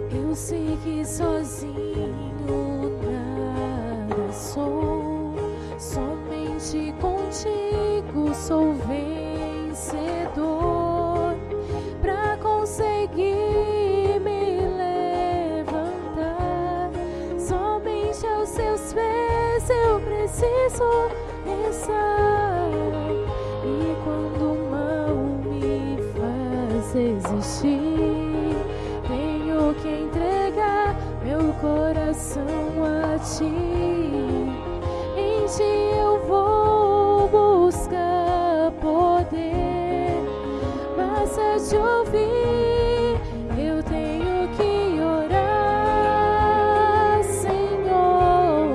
Eu sei que sozinho nada sou, somente contigo sou vencedor. Pra conseguir me levantar, somente aos seus pés eu preciso estar. E quando o mal me faz existir, tenho que entregar meu coração a ti. Em ti eu vou buscar poder. Basta te ouvir, eu tenho que orar, Senhor.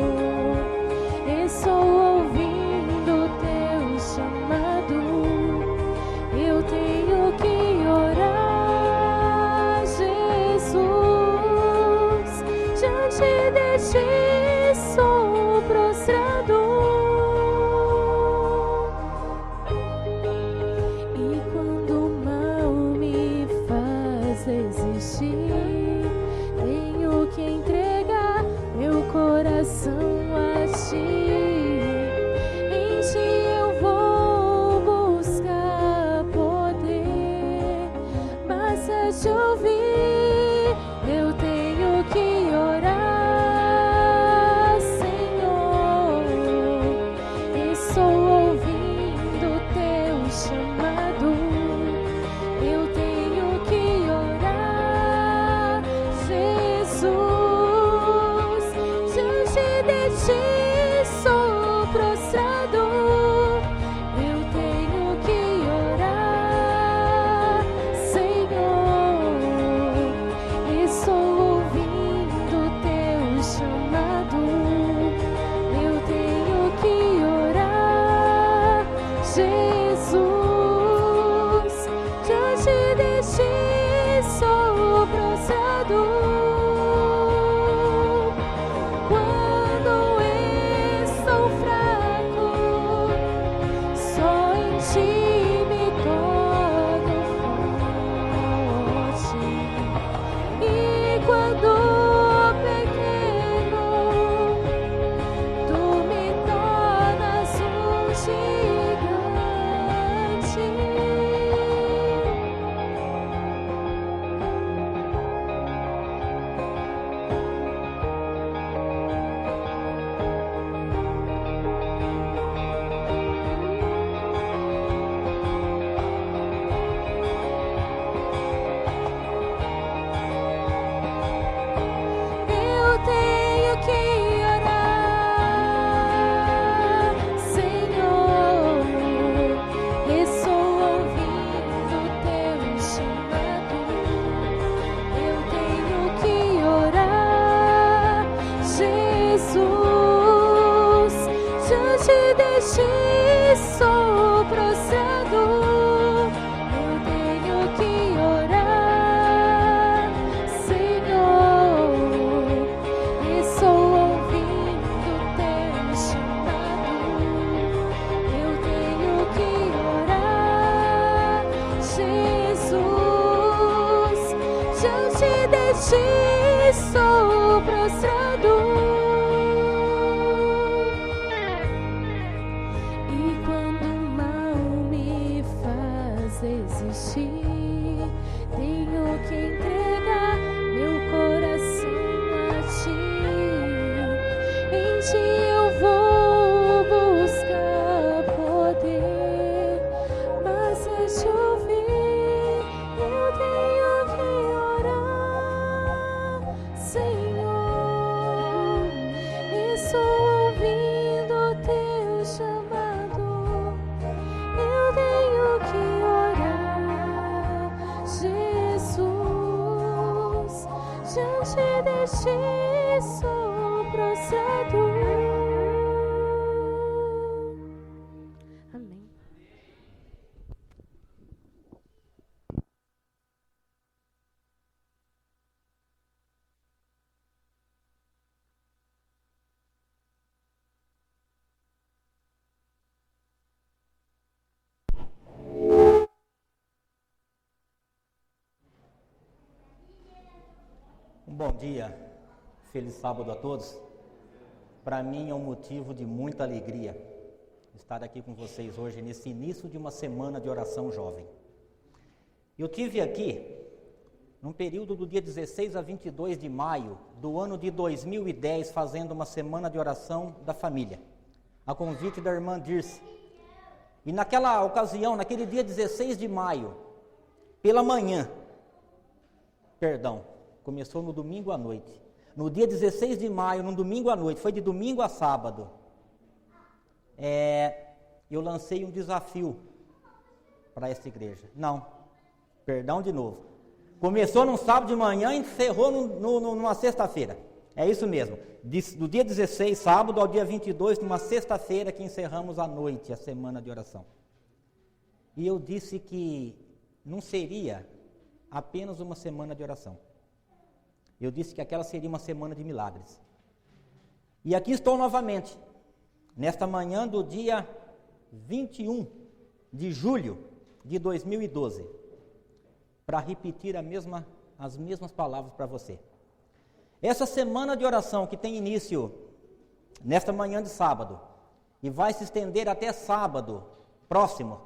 Estou ouvindo teu chamado, eu tenho que orar, Jesus. Diante de ti sou prostrado. E quando o mal me faz existir, tenho que entregar meu coração a ti. Em ti eu vou buscar poder. Basta te ouvir, eu tenho que orar, Senhor. Estou ouvindo teu chamado, eu tenho que orar, Jesus. Diante de ti sou prostrado, eu tenho que orar, Senhor. Estou ouvindo teu chamado, eu tenho que orar, Jesus. Diante de ti sou prostrado. Quando estou fraco, só em ti me torno forte. E quando pequeno, tu me tornas um gigante. Eu tenho que orar, Senhor. Estou ouvindo teu chamado, eu tenho que orar, Jesus. Diante de ti sou prostrado, eu tenho que orar, Senhor. Estou ouvindo teu chamado, eu tenho que orar, Jesus. Diante de ti sou prostrado. E quando o mal me faz existir, tenho que entregar meu coração a ti. Em ti eu vou buscar poder. Basta te ouvir, eu tenho que orar, Senhor. Estou ouvindo teu chamado, eu tenho que orar, Jesus. Diante de ti sou prostrado. Amém. Bom dia, feliz sábado a todos. Para mim é um motivo de muita alegria estar aqui com vocês hoje, nesse início de uma semana de oração jovem. Eu tive aqui, num período do dia 16 a 22 de maio do ano de 2010, fazendo uma semana de oração da família, a convite da irmã Dirce. E naquela ocasião, naquele dia 16 de maio, pela manhã, começou no domingo à noite. No dia 16 de maio, no domingo à noite, foi de domingo a sábado, eu lancei um desafio para essa igreja. De novo. Começou num sábado de manhã e encerrou numa sexta-feira. É isso mesmo. Do dia 16, sábado, ao dia 22, numa sexta-feira, que encerramos à noite a semana de oração. E eu disse que não seria apenas uma semana de oração. Eu disse que aquela seria uma semana de milagres. E aqui estou novamente, nesta manhã do dia 21 de julho de 2012, para repetir as mesmas palavras para você. Essa semana de oração que tem início nesta manhã de sábado e vai se estender até sábado próximo,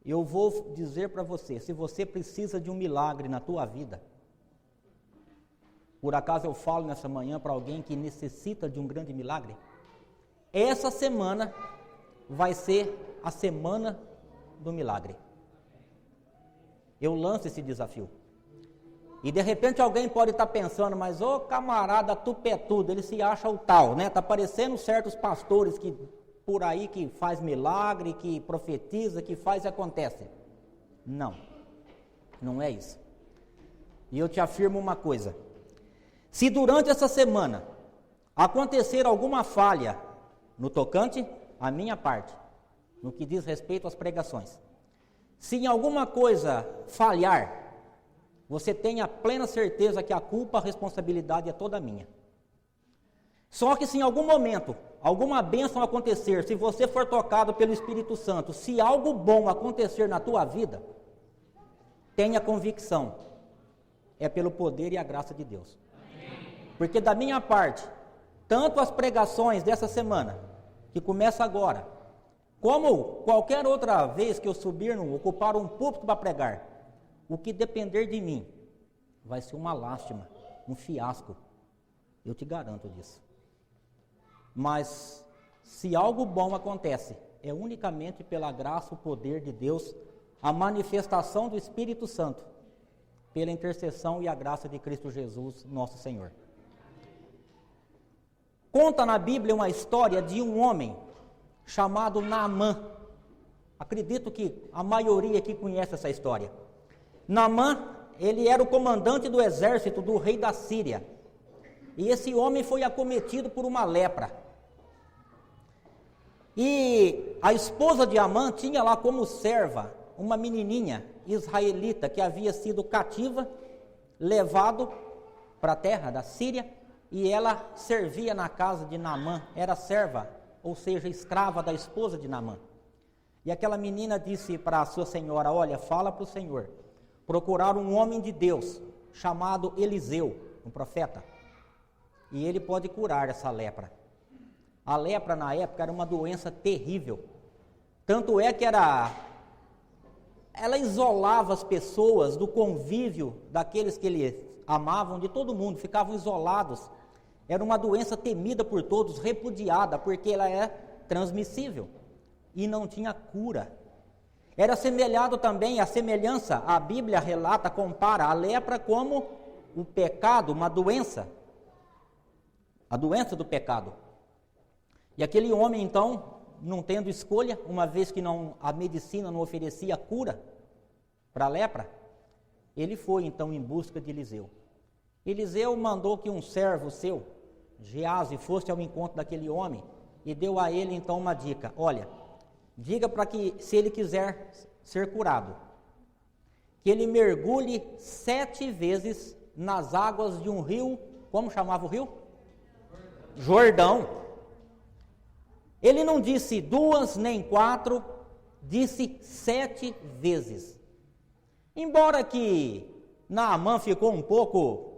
eu vou dizer para você, se você precisa de um milagre na tua vida, por acaso eu falo nessa manhã para alguém que necessita de um grande milagre, essa semana vai ser a semana do milagre. Eu lanço esse desafio. E de repente alguém pode estar pensando, mas ô camarada tupetudo, ele se acha o tal, né? Está parecendo certos pastores que por aí que faz milagre, que profetiza, que faz e acontece. Não é isso. E eu te afirmo uma coisa. Se durante essa semana acontecer alguma falha no tocante à minha parte, no que diz respeito às pregações, se em alguma coisa falhar, você tenha plena certeza que a culpa, a responsabilidade é toda minha. Só que se em algum momento, alguma bênção acontecer, se você for tocado pelo Espírito Santo, se algo bom acontecer na tua vida, tenha convicção, é pelo poder e a graça de Deus. Porque da minha parte, tanto as pregações dessa semana, que começa agora, como qualquer outra vez que eu subir, ocupar um púlpito para pregar, o que depender de mim, vai ser uma lástima, um fiasco, eu te garanto disso. Mas, se algo bom acontece, é unicamente pela graça, o poder de Deus, a manifestação do Espírito Santo, pela intercessão e a graça de Cristo Jesus, nosso Senhor. Conta na Bíblia uma história de um homem chamado Naamã. Acredito que a maioria aqui conhece essa história. Naamã, ele era o comandante do exército do rei da Síria. E esse homem foi acometido por uma lepra. E a esposa de Naamã tinha lá como serva uma menininha israelita que havia sido cativa, levado para a terra da Síria, e ela servia na casa de Naamã, era serva, ou seja, escrava da esposa de Naamã. E aquela menina disse para a sua senhora, olha, fala para o Senhor, procurar um homem de Deus, chamado Eliseu, um profeta, e ele pode curar essa lepra. A lepra na época era uma doença terrível, tanto é que ela isolava as pessoas do convívio daqueles que eles amavam, de todo mundo, ficavam isolados. Era uma doença temida por todos, repudiada, porque ela é transmissível e não tinha cura. Era semelhado também, a semelhança, a Bíblia relata, compara a lepra como o pecado, uma doença, a doença do pecado. E aquele homem então, não tendo escolha, uma vez que a medicina não oferecia cura para a lepra, ele foi então em busca de Eliseu. Eliseu mandou que um servo seu, Geazi, fosse ao encontro daquele homem e deu a ele então uma dica, olha, diga para que se ele quiser ser curado, que ele mergulhe 7 vezes nas águas de um rio, como chamava o rio? Jordão. Ele não disse 2 nem 4, disse 7 vezes. Embora que Naamã ficou um pouco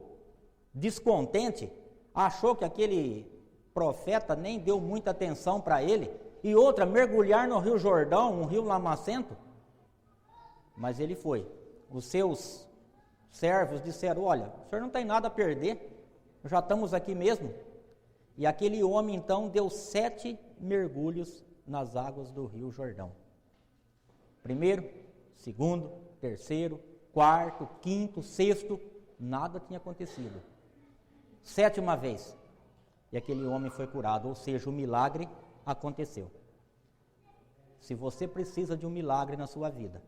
descontente, achou que aquele profeta nem deu muita atenção para ele, e outra, mergulhar no Rio Jordão, um rio lamacento. Mas ele foi. Os seus servos disseram: olha, o senhor não tem nada a perder, já estamos aqui mesmo. E aquele homem então deu 7 mergulhos nas águas do Rio Jordão. Primeiro, segundo, terceiro, quarto, quinto, sexto, nada tinha acontecido. 7ª vez, e aquele homem foi curado, ou seja, o milagre aconteceu. Se você precisa de um milagre na sua vida,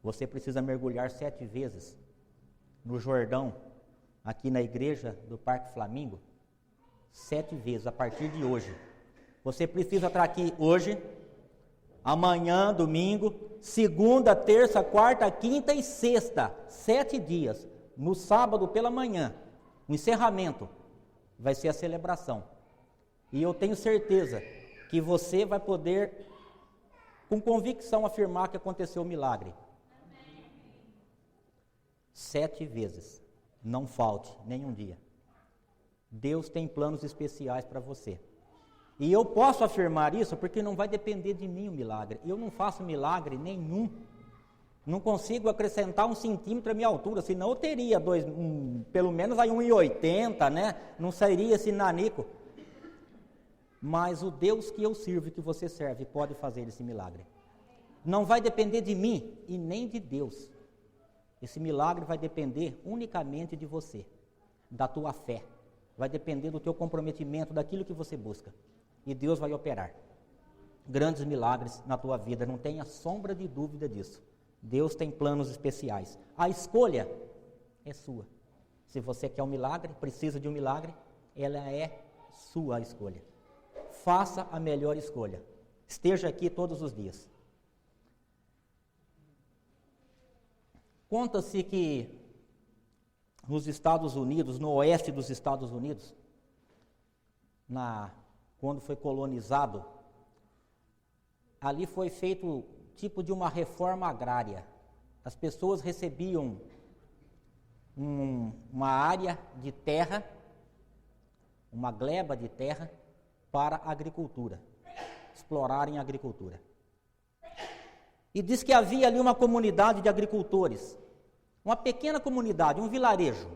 você precisa mergulhar 7 vezes no Jordão, aqui na igreja do Parque Flamingo, 7 vezes a partir de hoje. Você precisa estar aqui hoje, amanhã, domingo, segunda, terça, quarta, quinta e sexta, 7 dias. No sábado pela manhã, o encerramento vai ser a celebração. E eu tenho certeza que você vai poder, com convicção, afirmar que aconteceu o milagre. 7 vezes, não falte nenhum dia. Deus tem planos especiais para você. E eu posso afirmar isso porque não vai depender de mim o milagre. Eu não faço milagre nenhum. Não consigo acrescentar 1 centímetro à minha altura, senão eu teria pelo menos aí 1,80, né? Não seria esse nanico. Mas o Deus que eu sirvo e que você serve pode fazer esse milagre. Não vai depender de mim e nem de Deus. Esse milagre vai depender unicamente de você, da tua fé. Vai depender do teu comprometimento, daquilo que você busca. E Deus vai operar grandes milagres na tua vida, não tenha sombra de dúvida disso. Deus tem planos especiais. A escolha é sua. Se você quer um milagre, precisa de um milagre, ela é sua escolha. Faça a melhor escolha. Esteja aqui todos os dias. Conta-se que nos Estados Unidos, no oeste dos Estados Unidos, quando foi colonizado, ali foi feito tipo de uma reforma agrária. As pessoas recebiam uma área de terra, uma gleba de terra, para a agricultura, explorarem a agricultura. E diz que havia ali uma comunidade de agricultores, uma pequena comunidade, um vilarejo.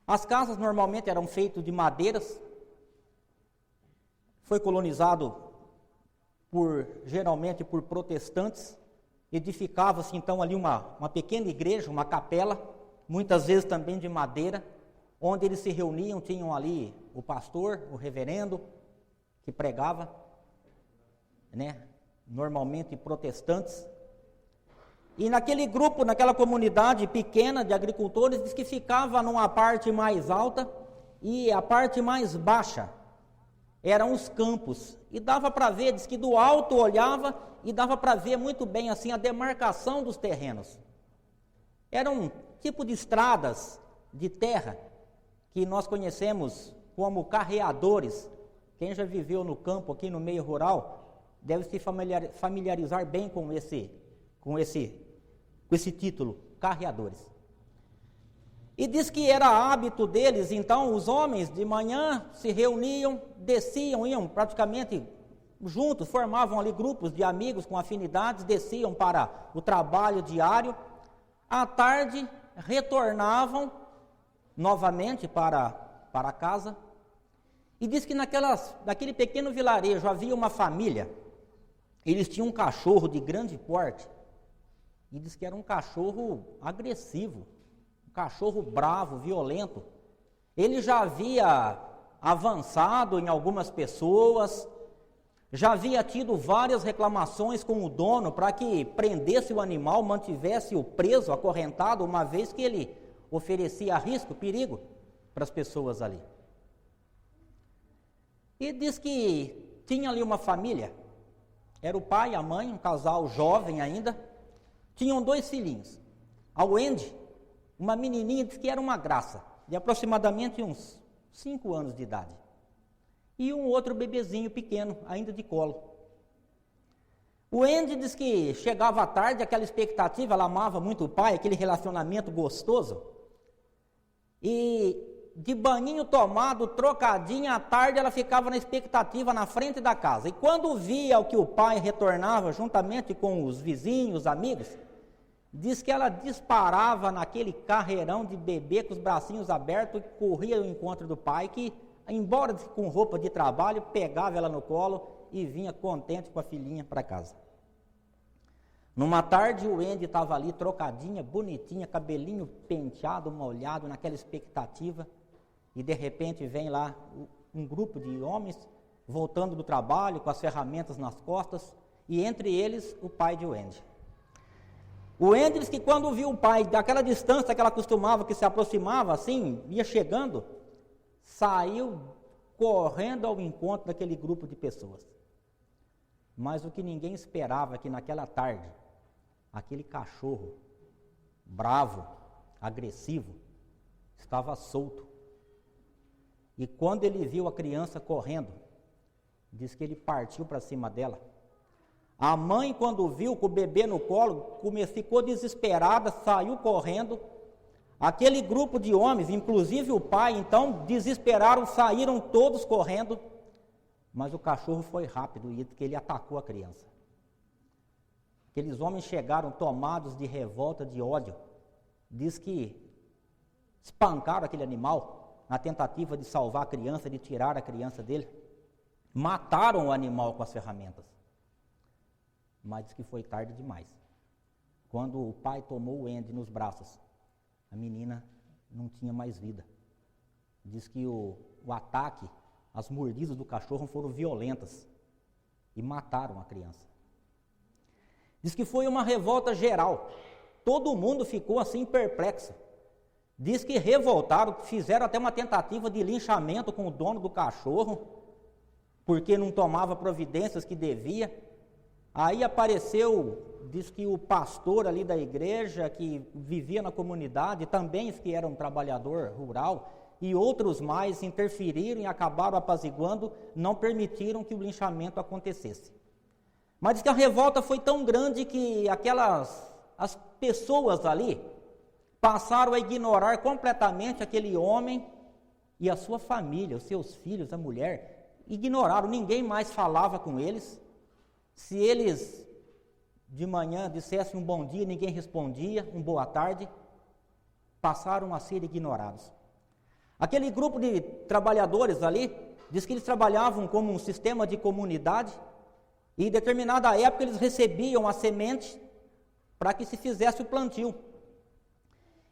As casas normalmente eram feitas de madeiras. Foi colonizado geralmente por protestantes. Edificava-se então ali uma pequena igreja, uma capela, muitas vezes também de madeira, onde eles se reuniam, tinham ali o pastor, o reverendo, que pregava, né? Normalmente protestantes. E naquele grupo, naquela comunidade pequena de agricultores, diz que ficava numa parte mais alta e a parte mais baixa eram os campos. E dava para ver, diz que do alto olhava e dava para ver muito bem assim a demarcação dos terrenos. Eram um tipo de estradas de terra que nós conhecemos como carreadores. Quem já viveu no campo aqui no meio rural deve se familiarizar bem com esse título, carreadores. E diz que era hábito deles, então, os homens de manhã se reuniam, desciam, iam praticamente juntos, formavam ali grupos de amigos com afinidades, desciam para o trabalho diário, à tarde retornavam novamente para casa, e diz que naquele pequeno vilarejo havia uma família, eles tinham um cachorro de grande porte, e diz que era um cachorro agressivo, um cachorro bravo, violento. Ele já havia avançado em algumas pessoas, já havia tido várias reclamações com o dono para que prendesse o animal, mantivesse-o preso, acorrentado, uma vez que ele oferecia risco, perigo para as pessoas ali. E diz que tinha ali uma família, era o pai e a mãe, um casal jovem ainda, tinham 2 filhinhos. A Wendy, uma menininha, diz que era uma graça, de aproximadamente uns 5 anos de idade. E um outro bebezinho pequeno, ainda de colo. O Wendy diz que chegava à tarde, aquela expectativa, ela amava muito o pai, aquele relacionamento gostoso. E de banhinho tomado, trocadinha, à tarde ela ficava na expectativa na frente da casa. E quando via que o pai retornava juntamente com os vizinhos, amigos, diz que ela disparava naquele carreirão de bebê com os bracinhos abertos e corria ao encontro do pai, que, embora com roupa de trabalho, pegava ela no colo e vinha contente com a filhinha para casa. Numa tarde, o Andy estava ali, trocadinha, bonitinha, cabelinho penteado, molhado, naquela expectativa, e de repente vem lá um grupo de homens voltando do trabalho com as ferramentas nas costas, e entre eles o pai de Andy. O Andy diz que quando viu o pai, daquela distância que ela costumava, que se aproximava assim, ia chegando, saiu correndo ao encontro daquele grupo de pessoas. Mas o que ninguém esperava é que naquela tarde, aquele cachorro bravo, agressivo, estava solto. E quando ele viu a criança correndo, diz que ele partiu para cima dela. A mãe, quando viu com o bebê no colo, ficou desesperada, saiu correndo. Aquele grupo de homens, inclusive o pai, então, desesperaram, saíram todos correndo. Mas o cachorro foi rápido e ele atacou a criança. Aqueles homens chegaram tomados de revolta, de ódio. Diz que espancaram aquele animal na tentativa de salvar a criança, de tirar a criança dele. Mataram o animal com as ferramentas. Mas diz que foi tarde demais. Quando o pai tomou o Andy nos braços, a menina não tinha mais vida. Diz que o ataque, as mordidas do cachorro foram violentas e mataram a criança. Diz que foi uma revolta geral. Todo mundo ficou assim perplexo. Diz que revoltaram, fizeram até uma tentativa de linchamento com o dono do cachorro, porque não tomava providências que devia. Aí apareceu, diz que o pastor ali da igreja, que vivia na comunidade, também que era um trabalhador rural, e outros mais interferiram e acabaram apaziguando, não permitiram que o linchamento acontecesse. Mas diz que a revolta foi tão grande que as pessoas ali passaram a ignorar completamente aquele homem e a sua família, os seus filhos, a mulher, ignoraram, ninguém mais falava com eles. Se eles de manhã dissessem um bom dia, ninguém respondia, um boa tarde, passaram a ser ignorados. Aquele grupo de trabalhadores ali, diz que eles trabalhavam como um sistema de comunidade, e em determinada época eles recebiam a semente para que se fizesse o plantio.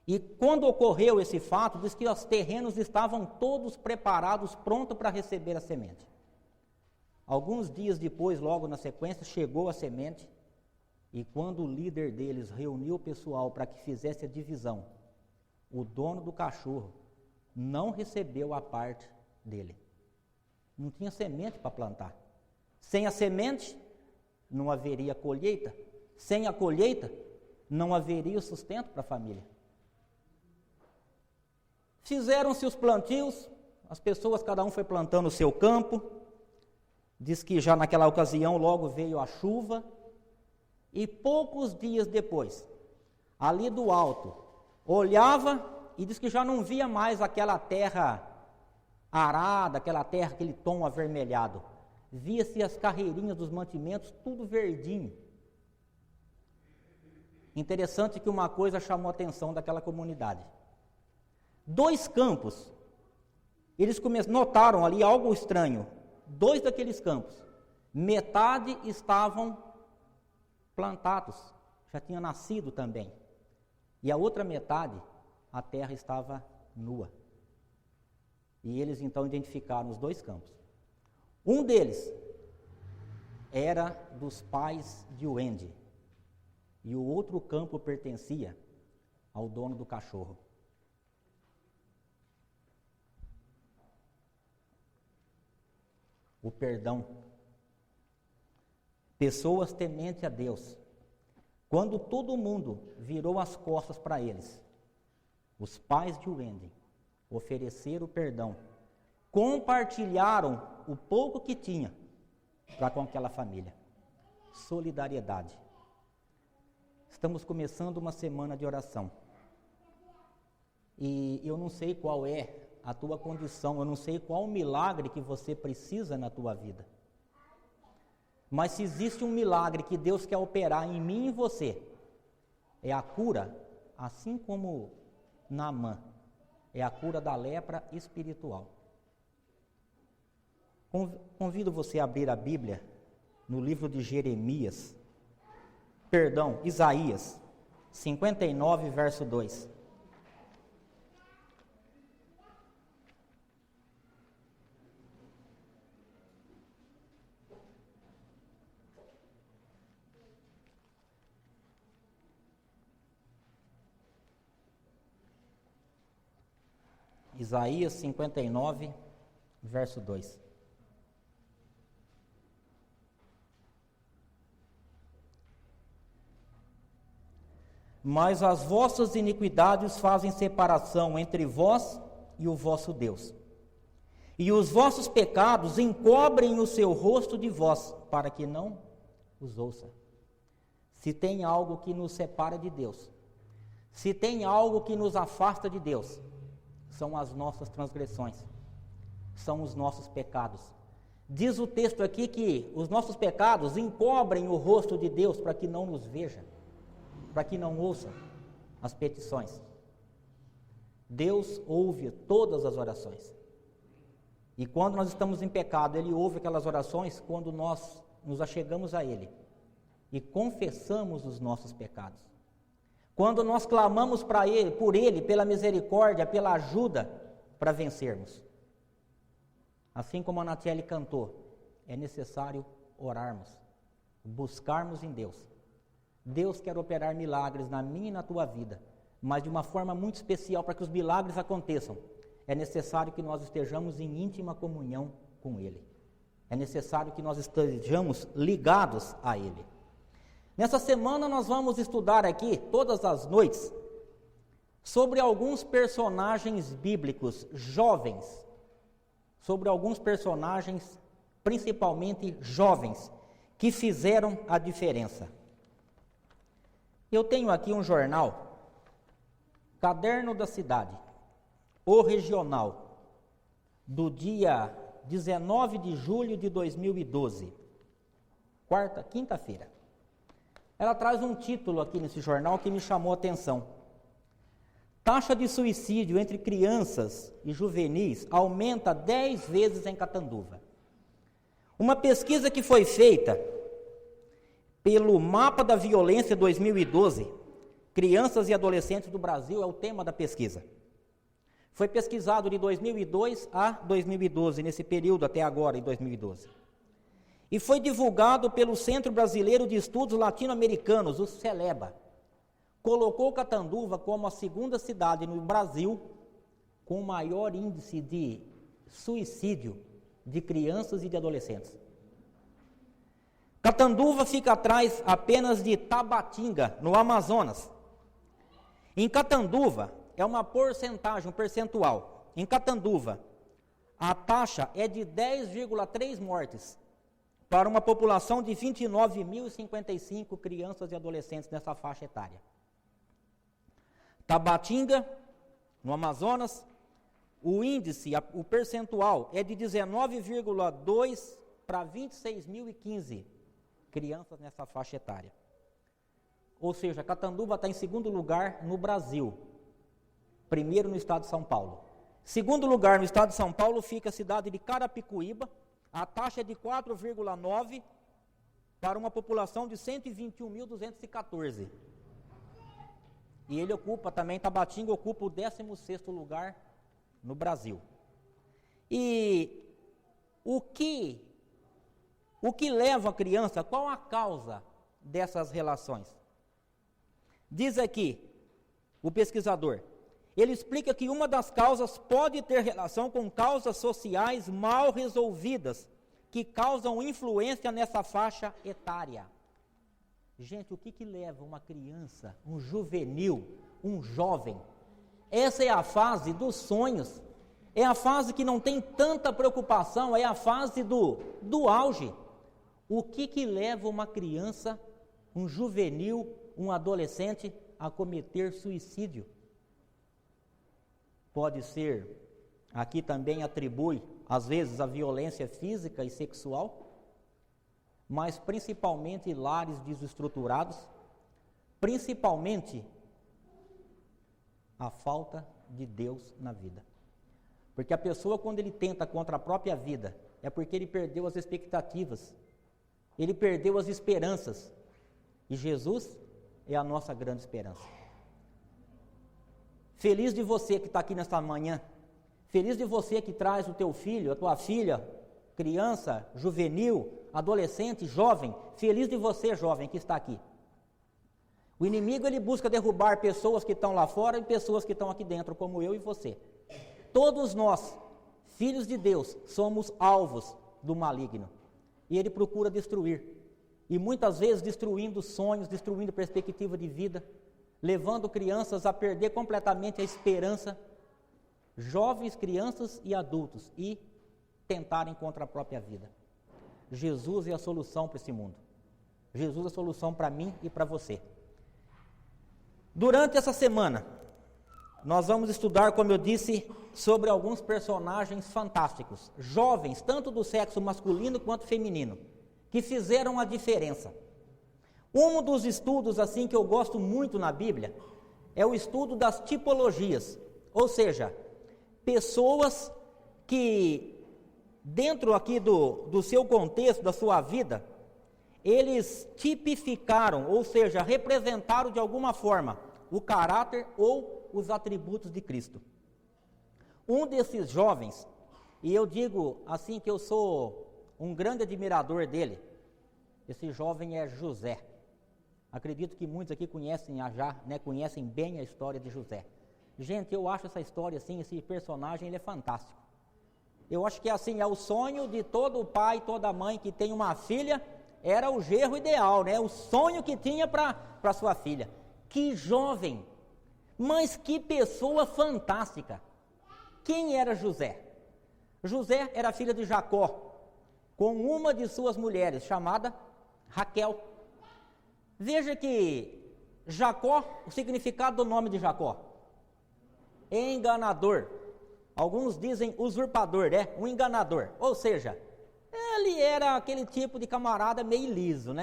E quando ocorreu esse fato, diz que os terrenos estavam todos preparados, prontos para receber a semente. Alguns dias depois, logo na sequência, chegou a semente, e quando o líder deles reuniu o pessoal para que fizesse a divisão, o dono do cachorro não recebeu a parte dele. Não tinha semente para plantar. Sem a semente, não haveria colheita. Sem a colheita, não haveria o sustento para a família. Fizeram-se os plantios, as pessoas, cada um foi plantando o seu campo. Diz que já naquela ocasião logo veio a chuva, e poucos dias depois, ali do alto, olhava e diz que já não via mais aquela terra arada, aquela terra, aquele tom avermelhado. Via-se as carreirinhas dos mantimentos, tudo verdinho. Interessante que uma coisa chamou a atenção daquela comunidade. 2 campos, eles notaram ali algo estranho. 2 daqueles campos, metade estavam plantados, já tinha nascido também. E a outra metade, a terra estava nua. E eles então identificaram os 2 campos. Um deles era dos pais de Wendy, e o outro campo pertencia ao dono do cachorro. O perdão. Pessoas tementes a Deus. Quando todo mundo virou as costas para eles, os pais de Wendy ofereceram o perdão, compartilharam o pouco que tinha para com aquela família. Solidariedade. Estamos começando uma semana de oração. E eu não sei qual é a tua condição, eu não sei qual o milagre que você precisa na tua vida. Mas se existe um milagre que Deus quer operar em mim e em você, é a cura, assim como Naamã, é a cura da lepra espiritual. Convido você a abrir a Bíblia no livro de Isaías 59, verso 2. Isaías 59, verso 2. Mas as vossas iniquidades fazem separação entre vós e o vosso Deus. E os vossos pecados encobrem o seu rosto de vós, para que não os ouça. Se tem algo que nos separa de Deus, se tem algo que nos afasta de Deus, são as nossas transgressões, são os nossos pecados. Diz o texto aqui que os nossos pecados encobrem o rosto de Deus para que não nos veja, para que não ouça as petições. Deus ouve todas as orações. E quando nós estamos em pecado, Ele ouve aquelas orações quando nós nos achegamos a Ele e confessamos os nossos pecados. Quando nós clamamos por Ele, pela misericórdia, pela ajuda para vencermos. Assim como a Natiele cantou, é necessário orarmos, buscarmos em Deus. Deus quer operar milagres na minha e na tua vida, mas de uma forma muito especial. Para que os milagres aconteçam, é necessário que nós estejamos em íntima comunhão com Ele. É necessário que nós estejamos ligados a Ele. Nessa semana nós vamos estudar aqui, todas as noites, sobre alguns personagens bíblicos jovens, sobre alguns personagens, principalmente jovens, que fizeram a diferença. Eu tenho aqui um jornal, Caderno da Cidade, O Regional, do dia 19 de julho de 2012, quinta-feira. Ela traz um título aqui nesse jornal que me chamou a atenção. Taxa de suicídio entre crianças e juvenis aumenta 10 vezes em Catanduva. Uma pesquisa que foi feita pelo Mapa da Violência 2012, Crianças e Adolescentes do Brasil é o tema da pesquisa. Foi pesquisado de 2002 a 2012, nesse período até agora, em 2012. E foi divulgado pelo Centro Brasileiro de Estudos Latino-Americanos, o CELEBA. Colocou Catanduva como a segunda cidade no Brasil com o maior índice de suicídio de crianças e de adolescentes. Catanduva fica atrás apenas de Tabatinga, no Amazonas. Em Catanduva, é uma porcentagem, um percentual. Em Catanduva, a taxa é de 10,3 mortes para uma população de 29.055 crianças e adolescentes nessa faixa etária. Tabatinga, no Amazonas, o índice, o percentual é de 19,2 para 26.015 crianças nessa faixa etária. Ou seja, Catanduva está em segundo lugar no Brasil, primeiro no estado de São Paulo. Segundo lugar no estado de São Paulo fica a cidade de Carapicuíba, a taxa é de 4,9 para uma população de 121.214. E ele ocupa também, Tabatinga ocupa o 16º lugar no Brasil. E o que leva a criança, qual a causa dessas relações? Diz aqui o pesquisador, ele explica que uma das causas pode ter relação com causas sociais mal resolvidas, que causam influência nessa faixa etária. Gente, o que leva uma criança, um juvenil, um jovem? Essa é a fase dos sonhos, é a fase que não tem tanta preocupação, é a fase do auge. O que leva uma criança, um juvenil, um adolescente a cometer suicídio? pode ser, aqui também atribui, às vezes, a violência física e sexual, mas principalmente lares desestruturados, principalmente a falta de Deus na vida. Porque a pessoa, quando ele tenta contra a própria vida, é porque ele perdeu as expectativas, ele perdeu as esperanças, e Jesus é a nossa grande esperança. Feliz de você que está aqui nesta manhã, feliz de você que traz o teu filho, a tua filha, criança, juvenil, adolescente, jovem, feliz de você, jovem, que está aqui. O inimigo, ele busca derrubar pessoas que estão lá fora e pessoas que estão aqui dentro, como eu e você. Todos nós, filhos de Deus, somos alvos do maligno. E ele procura destruir. E muitas vezes destruindo sonhos, destruindo perspectiva de vida, levando crianças a perder completamente a esperança, jovens, crianças e adultos, e tentarem contra a própria vida. Jesus é a solução para esse mundo. Jesus é a solução para mim e para você. Durante essa semana, nós vamos estudar, como eu disse, sobre alguns personagens fantásticos, jovens, tanto do sexo masculino quanto feminino, que fizeram a diferença. Um dos estudos assim que eu gosto muito na Bíblia é o estudo das tipologias, ou seja, pessoas que dentro aqui do seu contexto, da sua vida, eles tipificaram, ou seja, representaram de alguma forma o caráter ou os atributos de Cristo. Um desses jovens, e eu digo assim que eu sou um grande admirador dele, esse jovem é José. Acredito que muitos aqui conhecem já, conhecem bem a história de José. Gente, eu acho essa história assim, esse personagem, ele é fantástico. Eu acho que assim, é o sonho de todo pai, toda mãe que tem uma filha, era o genro ideal, o sonho que tinha para sua filha. Que jovem, mas que pessoa fantástica. Quem era José? José era filho de Jacó, com uma de suas mulheres, chamada Raquel. Veja que Jacó, o significado do nome de Jacó, enganador. Alguns dizem usurpador, um enganador. Ou seja, ele era aquele tipo de camarada meio liso,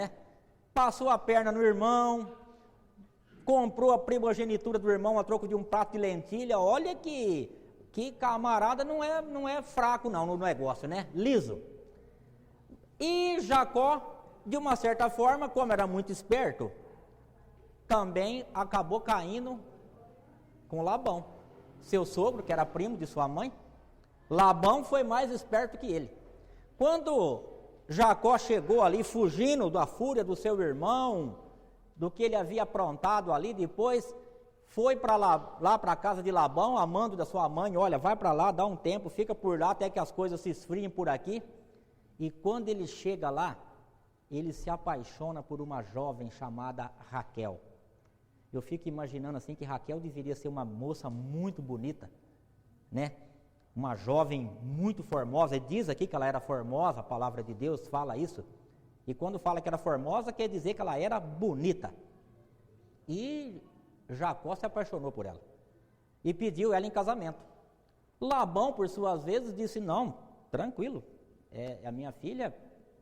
Passou a perna no irmão, comprou a primogenitura do irmão a troco de um prato de lentilha. Olha que camarada não é fraco não no negócio, Liso. E Jacó, de uma certa forma, como era muito esperto, também acabou caindo com Labão, seu sogro, que era primo de sua mãe. Labão foi mais esperto que ele. Quando Jacó chegou ali fugindo da fúria do seu irmão, do que ele havia aprontado ali, depois foi para lá para a casa de Labão, amando da sua mãe, olha, vai para lá, dá um tempo, fica por lá até que as coisas se esfriem por aqui. E quando ele chega lá, ele se apaixona por uma jovem chamada Raquel. Eu fico imaginando assim que Raquel deveria ser uma moça muito bonita, Uma jovem muito formosa. Ele diz aqui que ela era formosa, a palavra de Deus fala isso. E quando fala que era formosa, quer dizer que ela era bonita. E Jacó se apaixonou por ela e pediu ela em casamento. Labão, por suas vezes, disse: não, tranquilo, a minha filha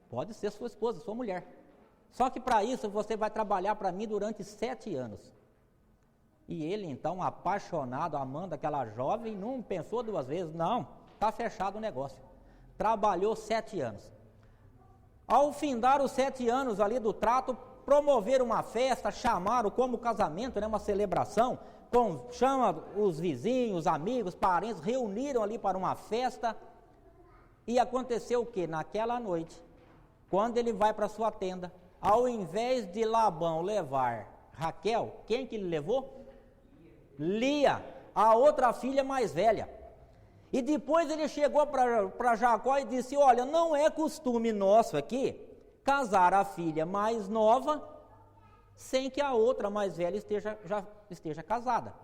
pode ser sua esposa, sua mulher. Só que para isso você vai trabalhar para mim durante 7 anos. E ele então, apaixonado, amando aquela jovem, não pensou 2 vezes, não, está fechado o negócio. Trabalhou 7 anos. Ao findar os 7 anos ali do trato, promoveram uma festa, chamaram como casamento, uma celebração, chama os vizinhos, amigos, parentes, reuniram ali para uma festa. E aconteceu o que? Naquela noite, quando ele vai para sua tenda, ao invés de Labão levar Raquel, quem que ele levou? Lia, a outra filha mais velha. E depois ele chegou para Jacó e disse: olha, não é costume nosso aqui casar a filha mais nova sem que a outra mais velha já esteja casada.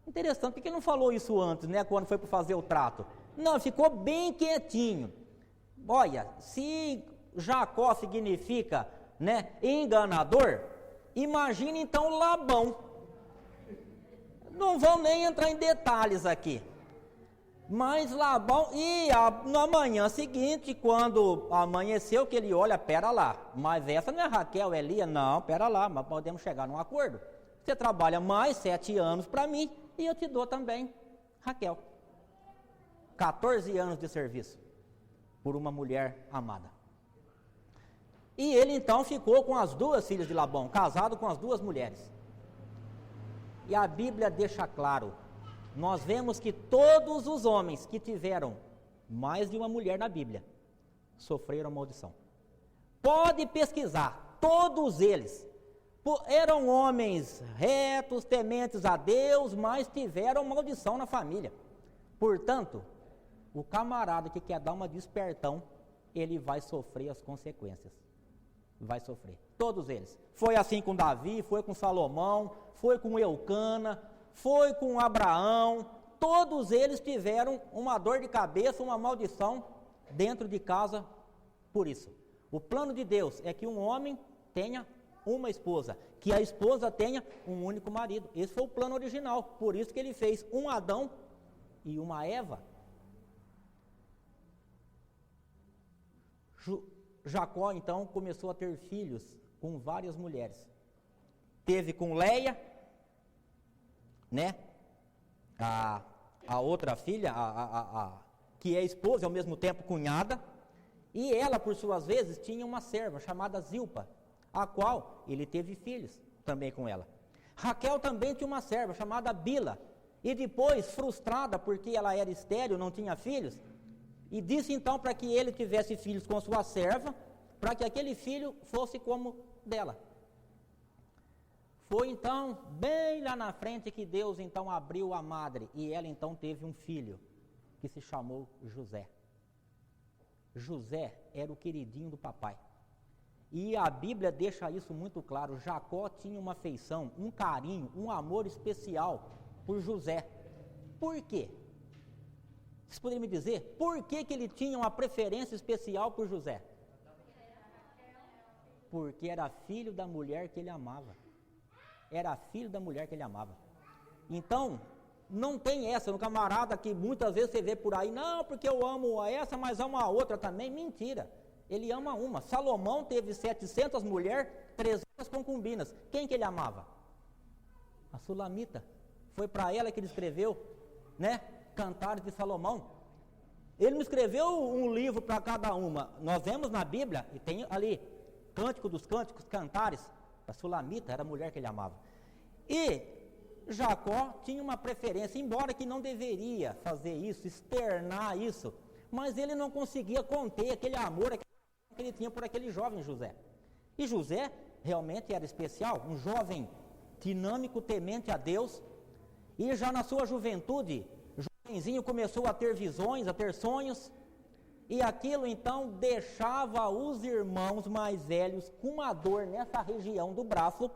Interessante, porque ele não falou isso antes, quando foi para fazer o trato. Não, ficou bem quietinho. Olha, se Jacó significa, enganador, imagine então Labão. Não vão nem entrar em detalhes aqui. Mas Labão, na manhã seguinte, quando amanheceu, que ele olha, pera lá, mas essa não é Raquel, é Lia? Não, pera lá, mas podemos chegar num acordo. Você trabalha mais 7 anos para mim e eu te dou também Raquel. 14 anos de serviço por uma mulher amada. E ele então ficou com as 2 filhas de Labão, casado com as 2 mulheres. E a Bíblia deixa claro, nós vemos que todos os homens que tiveram mais de uma mulher na Bíblia sofreram maldição. Pode pesquisar, todos eles eram homens retos, tementes a Deus, mas tiveram maldição na família. Portanto, o camarada que quer dar uma despertão, ele vai sofrer as consequências. Vai sofrer, todos eles. Foi assim com Davi, foi com Salomão, foi com Eucana, foi com Abraão. Todos eles tiveram uma dor de cabeça, uma maldição dentro de casa por isso. O plano de Deus é que um homem tenha uma esposa, que a esposa tenha um único marido. Esse foi o plano original, por isso que ele fez um Adão e uma Eva. Jacó então começou a ter filhos com várias mulheres. Teve com Leia, né? A outra filha, que é esposa e ao mesmo tempo cunhada, e ela por suas vezes tinha uma serva chamada Zilpa, a qual ele teve filhos também com ela. Raquel também tinha uma serva chamada Bila, e depois, frustrada porque ela era estéril, não tinha filhos, e disse então para que ele tivesse filhos com sua serva, para que aquele filho fosse como dela. Foi então, bem lá na frente, que Deus então abriu a madre, e ela então teve um filho, que se chamou José. José era o queridinho do papai. E a Bíblia deixa isso muito claro. Jacó tinha uma afeição, um carinho, um amor especial por José. Por quê? Vocês poderiam me dizer por que ele tinha uma preferência especial por José? Porque era filho da mulher que ele amava. Era filho da mulher que ele amava. Então, não tem essa, no camarada que muitas vezes você vê por aí, não, porque eu amo a essa, mas amo a outra também. Mentira, ele ama uma. Salomão teve 700 mulheres, 300 concubinas. Quem que ele amava? A Sulamita. Foi para ela que ele escreveu, né, Cantares de Salomão. Ele não escreveu um livro para cada uma. Nós vemos na Bíblia, e tem ali, Cântico dos Cânticos, Cantares. A Sulamita era a mulher que ele amava. E Jacó tinha uma preferência, embora que não deveria fazer isso, externar isso, mas ele não conseguia conter aquele amor que ele tinha por aquele jovem José. E José realmente era especial, um jovem dinâmico, temente a Deus, e já na sua juventude, jovenzinho começou a ter visões, a ter sonhos, e aquilo então deixava os irmãos mais velhos com uma dor nessa região do braço,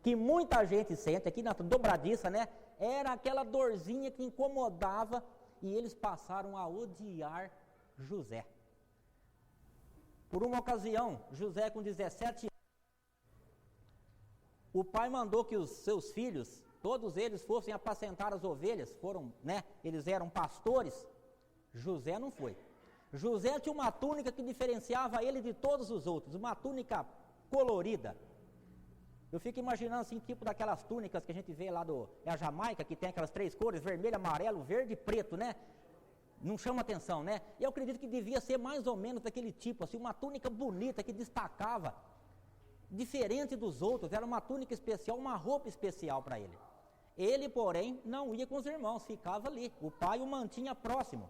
que muita gente sente, aqui na dobradiça, né? Era aquela dorzinha que incomodava, e eles passaram a odiar José. Por uma ocasião, José com 17 anos, o pai mandou que os seus filhos, todos eles fossem apacentar as ovelhas, eles eram pastores. José não foi. José tinha uma túnica que diferenciava ele de todos os outros, uma túnica colorida. Eu fico imaginando assim, tipo daquelas túnicas que a gente vê lá a Jamaica, que tem aquelas 3 cores, vermelho, amarelo, verde e preto, né? Não chama atenção, né? Eu acredito que devia ser mais ou menos daquele tipo, assim, uma túnica bonita que destacava, diferente dos outros, era uma túnica especial, uma roupa especial para ele. Ele, porém, não ia com os irmãos, ficava ali, o pai o mantinha próximo.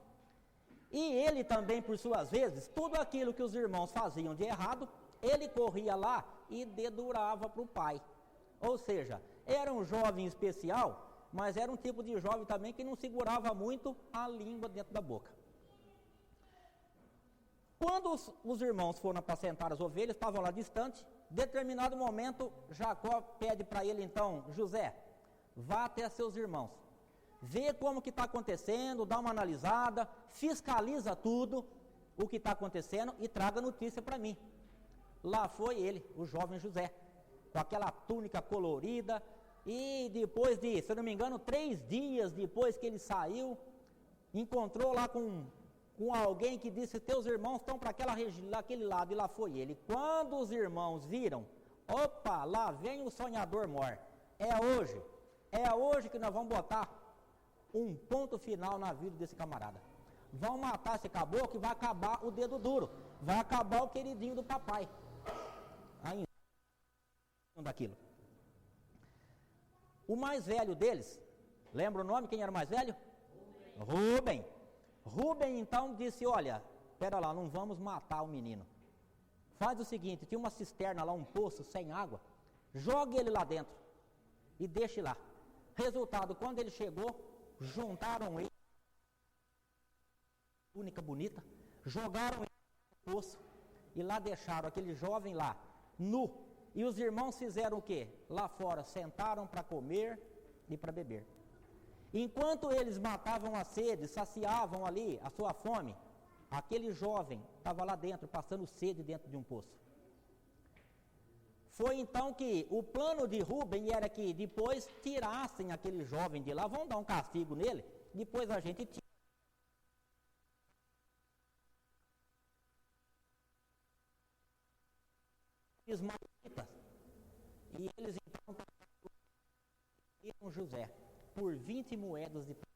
E ele também, por suas vezes, tudo aquilo que os irmãos faziam de errado, ele corria lá e dedurava para o pai. Ou seja, era um jovem especial, mas era um tipo de jovem também que não segurava muito a língua dentro da boca. Quando os irmãos foram apacentar as ovelhas, estavam lá distante, determinado momento, Jacó pede para ele então, José, vá até seus irmãos, vê como que está acontecendo, dá uma analisada, fiscaliza tudo o que está acontecendo e traga notícia para mim. Lá foi ele, o jovem José, com aquela túnica colorida, e depois de, se eu não me engano, 3 dias depois que ele saiu, encontrou lá com alguém que disse: teus irmãos estão para aquele lado, e lá foi ele. Quando os irmãos viram, opa, lá vem o sonhador mor. É hoje que nós vamos botar um ponto final na vida desse camarada. Vão matar esse caboclo e vai acabar o dedo duro, vai acabar o queridinho do papai. Ainda daquilo. O mais velho deles, lembra o nome? Quem era o mais velho? Rubem. Rubem então disse: olha, espera lá, não vamos matar o menino. Faz o seguinte, tinha uma cisterna lá, um poço sem água, joga ele lá dentro e deixe lá. Resultado, quando ele chegou, juntaram ele, única bonita, jogaram ele no poço e lá deixaram aquele jovem lá, nu. E os irmãos fizeram o quê? Lá fora, sentaram para comer e para beber. Enquanto eles matavam a sede, saciavam ali a sua fome, aquele jovem estava lá dentro, passando sede dentro de um poço. Foi então que o plano de Rubem era que depois tirassem aquele jovem de lá, vão dar um castigo nele, depois a gente tira. Ismaelitas. E eles então com José por 20 moedas de prata,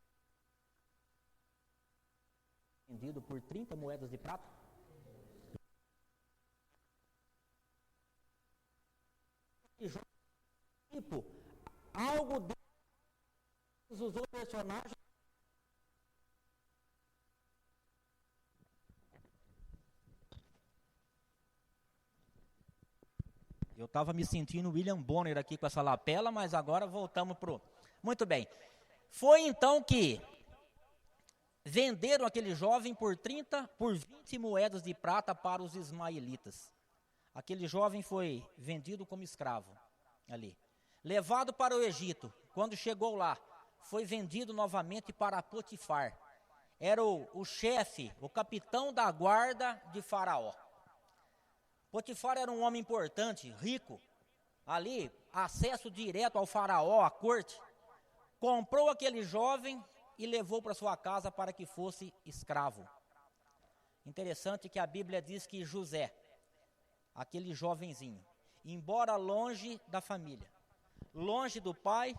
vendido por 30 moedas de prata. Tipo, algo Deus usou personagens. Eu estava me sentindo William Bonner aqui com essa lapela, mas agora voltamos pro. Muito bem. Foi então que venderam aquele jovem por 20 moedas de prata para os ismaelitas. Aquele jovem foi vendido como escravo ali. Levado para o Egito, quando chegou lá, foi vendido novamente para Potifar. Era o chefe, o capitão da guarda de Faraó. Potifar era um homem importante, rico, ali, acesso direto ao Faraó, à corte. Comprou aquele jovem e levou para sua casa para que fosse escravo. Interessante que a Bíblia diz que José, aquele jovenzinho, embora longe da família, longe do pai,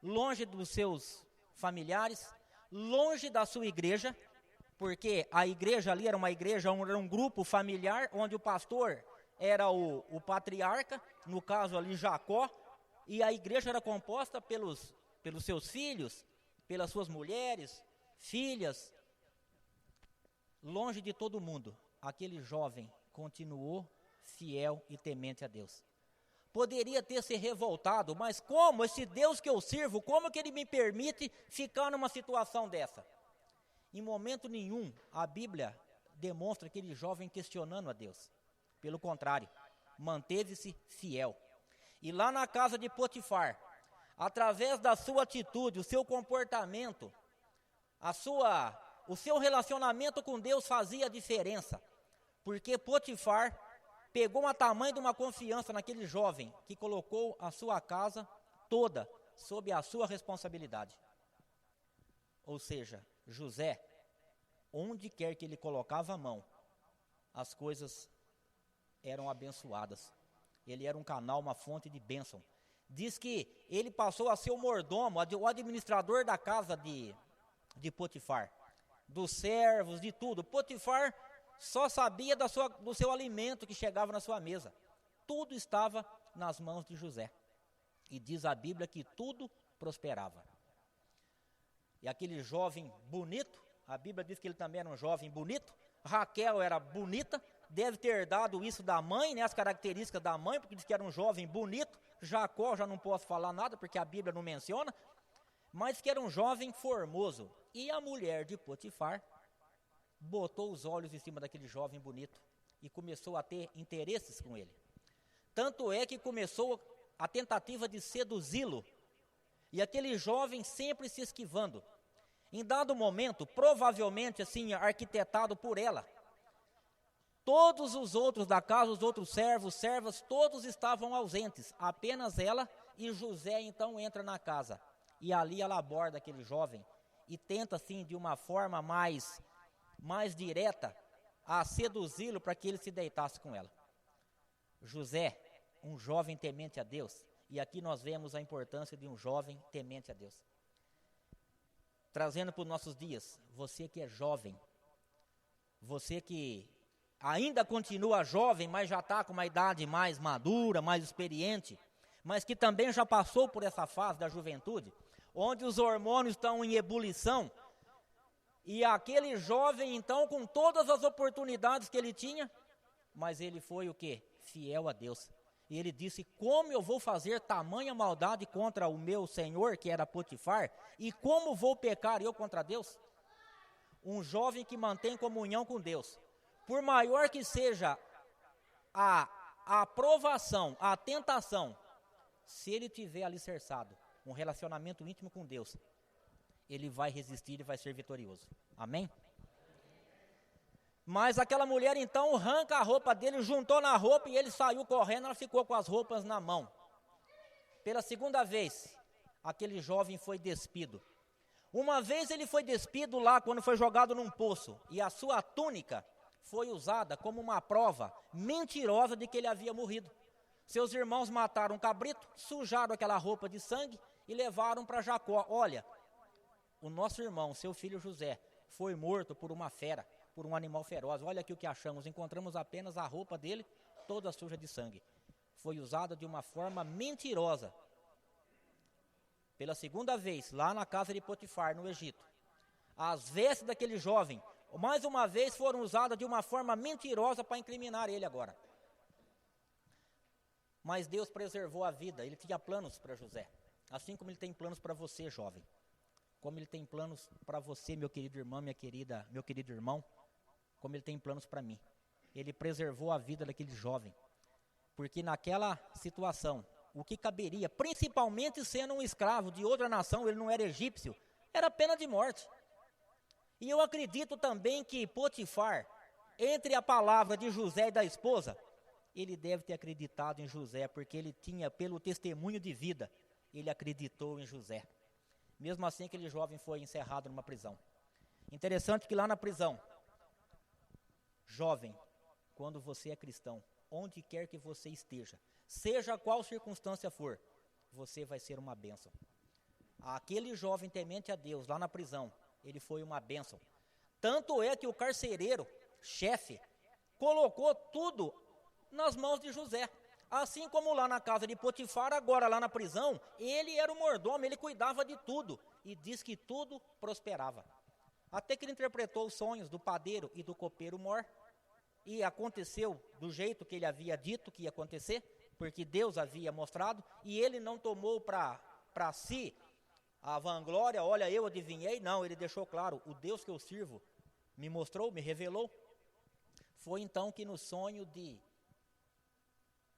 longe dos seus familiares, longe da sua igreja, porque a igreja ali era uma igreja, era um grupo familiar, onde o pastor era o patriarca, no caso ali Jacó, e a igreja era composta pelos seus filhos, pelas suas mulheres, filhas, longe de todo mundo. Aquele jovem continuou fiel e temente a Deus. Poderia ter se revoltado, mas como esse Deus que eu sirvo, como que ele me permite ficar numa situação dessa? Em momento nenhum, a Bíblia demonstra aquele jovem questionando a Deus. Pelo contrário, manteve-se fiel. E lá na casa de Potifar, através da sua atitude, o seu comportamento, o seu relacionamento com Deus fazia diferença. Porque Potifar pegou uma tamanho de uma confiança naquele jovem que colocou a sua casa toda sob a sua responsabilidade. Ou seja, José, onde quer que ele colocava a mão, as coisas eram abençoadas. Ele era um canal, uma fonte de bênção. Diz que ele passou a ser o mordomo, o administrador da casa de Potifar, dos servos, de tudo. Potifar só sabia do seu alimento que chegava na sua mesa. Tudo estava nas mãos de José. E diz a Bíblia que tudo prosperava. E aquele jovem bonito, a Bíblia diz que ele também era um jovem bonito. Raquel era bonita, deve ter herdado isso da mãe, né, as características da mãe, porque diz que era um jovem bonito. Jacó, já não posso falar nada, porque a Bíblia não menciona, mas que era um jovem formoso. E a mulher de Potifar botou os olhos em cima daquele jovem bonito e começou a ter interesses com ele. Tanto é que começou a tentativa de seduzi-lo, e aquele jovem sempre se esquivando. Em dado momento, provavelmente assim arquitetado por ela, todos os outros da casa, os outros servos, servas, todos estavam ausentes, apenas ela, e José então entra na casa, e ali ela aborda aquele jovem, e tenta assim de uma forma mais direta a seduzi-lo para que ele se deitasse com ela. José, um jovem temente a Deus, e aqui nós vemos a importância de um jovem temente a Deus. Trazendo para os nossos dias, você que é jovem, você que ainda continua jovem, mas já está com uma idade mais madura, mais experiente, mas que também já passou por essa fase da juventude, onde os hormônios estão em ebulição, e aquele jovem então com todas as oportunidades que ele tinha, mas ele foi o quê? Fiel a Deus. E ele disse, como eu vou fazer tamanha maldade contra o meu senhor, que era Potifar, e como vou pecar eu contra Deus? Um jovem que mantém comunhão com Deus, por maior que seja a aprovação, a tentação, se ele tiver alicerçado um relacionamento íntimo com Deus, ele vai resistir e vai ser vitorioso. Amém? Mas aquela mulher então arranca a roupa dele, juntou na roupa e ele saiu correndo, ela ficou com as roupas na mão. Pela segunda vez, aquele jovem foi despido. Uma vez ele foi despido lá quando foi jogado num poço, e a sua túnica foi usada como uma prova mentirosa de que ele havia morrido. Seus irmãos mataram um cabrito, sujaram aquela roupa de sangue e levaram para Jacó. Olha, o nosso irmão, seu filho José, foi morto por uma fera, por um animal feroz. Olha aqui o que achamos, encontramos apenas a roupa dele, toda suja de sangue. Foi usada de uma forma mentirosa. Pela segunda vez, lá na casa de Potifar, no Egito, as vestes daquele jovem, mais uma vez foram usadas de uma forma mentirosa para incriminar ele agora. Mas Deus preservou a vida, ele tinha planos para José, assim como ele tem planos para você, jovem. Como ele tem planos para você, meu querido irmão, meu querido irmão, como ele tem planos para mim. Ele preservou a vida daquele jovem, porque naquela situação, o que caberia, principalmente sendo um escravo de outra nação, ele não era egípcio, era pena de morte. E eu acredito também que Potifar, entre a palavra de José e da esposa, ele deve ter acreditado em José, porque ele tinha, pelo testemunho de vida, ele acreditou em José. Mesmo assim, aquele jovem foi encerrado numa prisão. Interessante que lá na prisão, jovem, quando você é cristão, onde quer que você esteja, seja qual circunstância for, você vai ser uma bênção. Aquele jovem temente a Deus, lá na prisão, ele foi uma bênção. Tanto é que o carcereiro, chefe, colocou tudo nas mãos de José. Assim como lá na casa de Potifar, agora lá na prisão, ele era o mordomo, ele cuidava de tudo. E diz que tudo prosperava. Até que ele interpretou os sonhos do padeiro e do copeiro mor. E aconteceu do jeito que ele havia dito que ia acontecer, porque Deus havia mostrado, e ele não tomou para si a vanglória, olha, eu adivinhei, não, ele deixou claro, o Deus que eu sirvo me mostrou, me revelou. Foi então que no sonho de